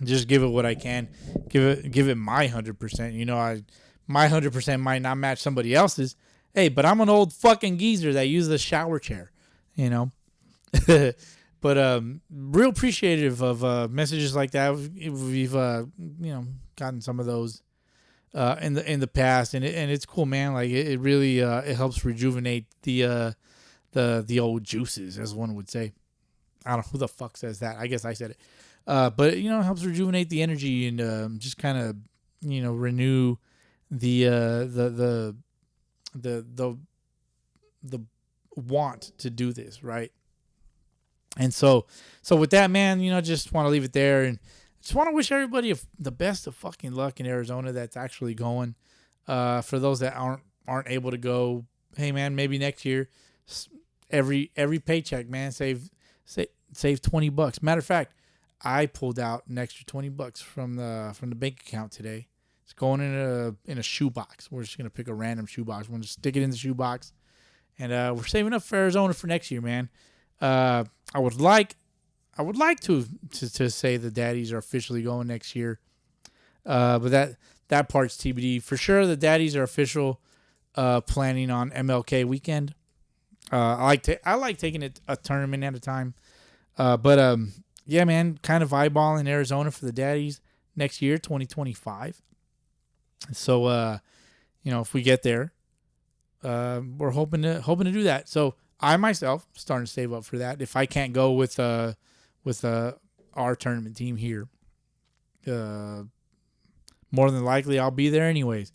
Just give it what I can. Give it my 100%. You know, my 100% might not match somebody else's. Hey, but I'm an old fucking geezer that uses a shower chair, you know. But real appreciative of messages like that. We've you know, gotten some of those in the past, and it's cool, man. Like it really it helps rejuvenate the old juices, as one would say. I don't know who the fuck says that. I guess I said it. But you know, it helps rejuvenate the energy and just kind of, you know, renew the want to do this, right? And so with that, man, you know, just want to leave it there, and just want to wish everybody the best of fucking luck in Arizona that's actually going. For those that aren't able to go, hey man, maybe next year, every paycheck, man, save $20. Matter of fact, I pulled out an extra $20 from the bank account today. It's going in a shoebox. We're just gonna pick a random shoebox. We're gonna stick it in the shoebox, and we're saving up for Arizona for next year, man. I would like to say the daddies are officially going next year, but that part's TBD. For sure, the daddies are official, planning on MLK weekend. I like taking it a tournament at a time, but yeah, man, kind of eyeballing Arizona for the daddies next year, 2025. So, you know, if we get there, we're hoping to do that. So I myself starting to save up for that. If I can't go with our tournament team here, more than likely I'll be there anyways.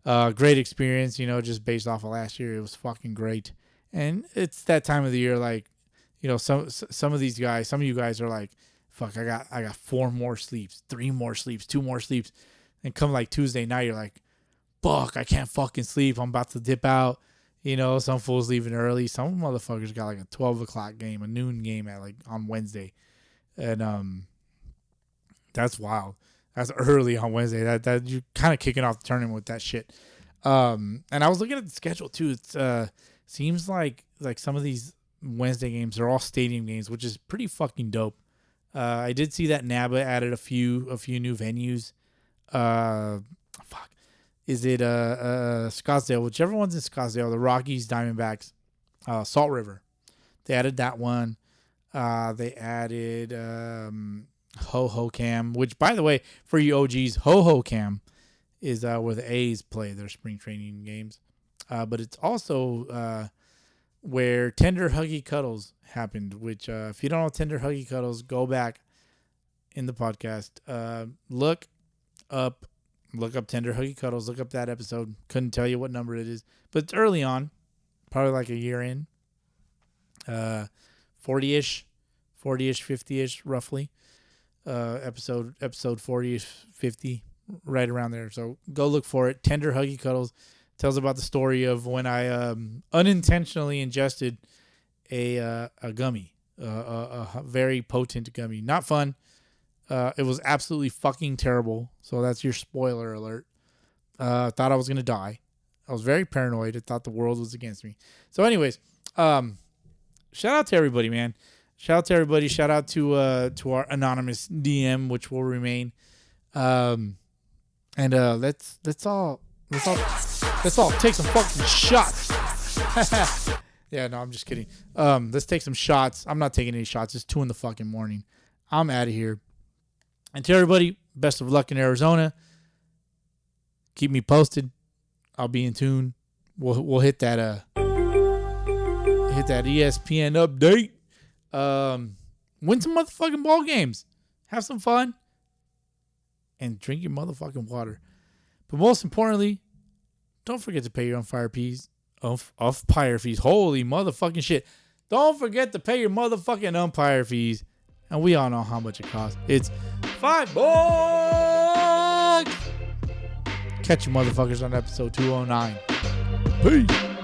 Great experience, you know, just based off of last year. It was fucking great. And it's that time of the year, like, you know, some of these guys, some of you guys are like, fuck, I got 4 more sleeps, 3 more sleeps, 2 more sleeps. And come like Tuesday night, you're like, fuck, I can't fucking sleep. I'm about to dip out. You know, some fools leaving early. Some motherfuckers got like a 12 o'clock game, a noon game at like on Wednesday. And that's wild. That's early on Wednesday. That you're kind of kicking off the tournament with that shit. And I was looking at the schedule too. It seems like some of these Wednesday games are all stadium games, which is pretty fucking dope. I did see that NABA added a few new venues. Is it Scottsdale? Whichever one's in Scottsdale, the Rockies, Diamondbacks, Salt River. They added that one. They added Ho Ho Cam, which, by the way, for you OGs, Ho Ho Cam is where the A's play their spring training games. But it's also where Tender Huggy Cuddles happened, which if you don't know Tender Huggy Cuddles, go back in the podcast. Look up Tender Huggy Cuddles. Look up that episode. Couldn't tell you what number it is, but it's early on, probably like a year in. 40-ish, 50-ish, roughly. Episode 40-ish, 50, right around there. So go look for it. Tender Huggy Cuddles tells about the story of when I unintentionally ingested a gummy, a very potent gummy. Not fun. It was absolutely fucking terrible. So that's your spoiler alert. Thought I was gonna die. I was very paranoid. I thought the world was against me. So, anyways, shout out to everybody, man. Shout out to everybody. Shout out to our anonymous DM, which will remain. And let's all take some fucking shots. Yeah, no, I'm just kidding. Let's take some shots. I'm not taking any shots. It's 2 a.m. I'm out of here. And to everybody, best of luck in Arizona. Keep me posted. I'll be in tune. We'll hit that ESPN update. Win some motherfucking ball games. Have some fun. And drink your motherfucking water. But most importantly, don't forget to pay your umpire fees. Umpire fees. Holy motherfucking shit. Don't forget to pay your motherfucking umpire fees. And we all know how much it costs. It's $5. Catch you motherfuckers on episode 209. Peace.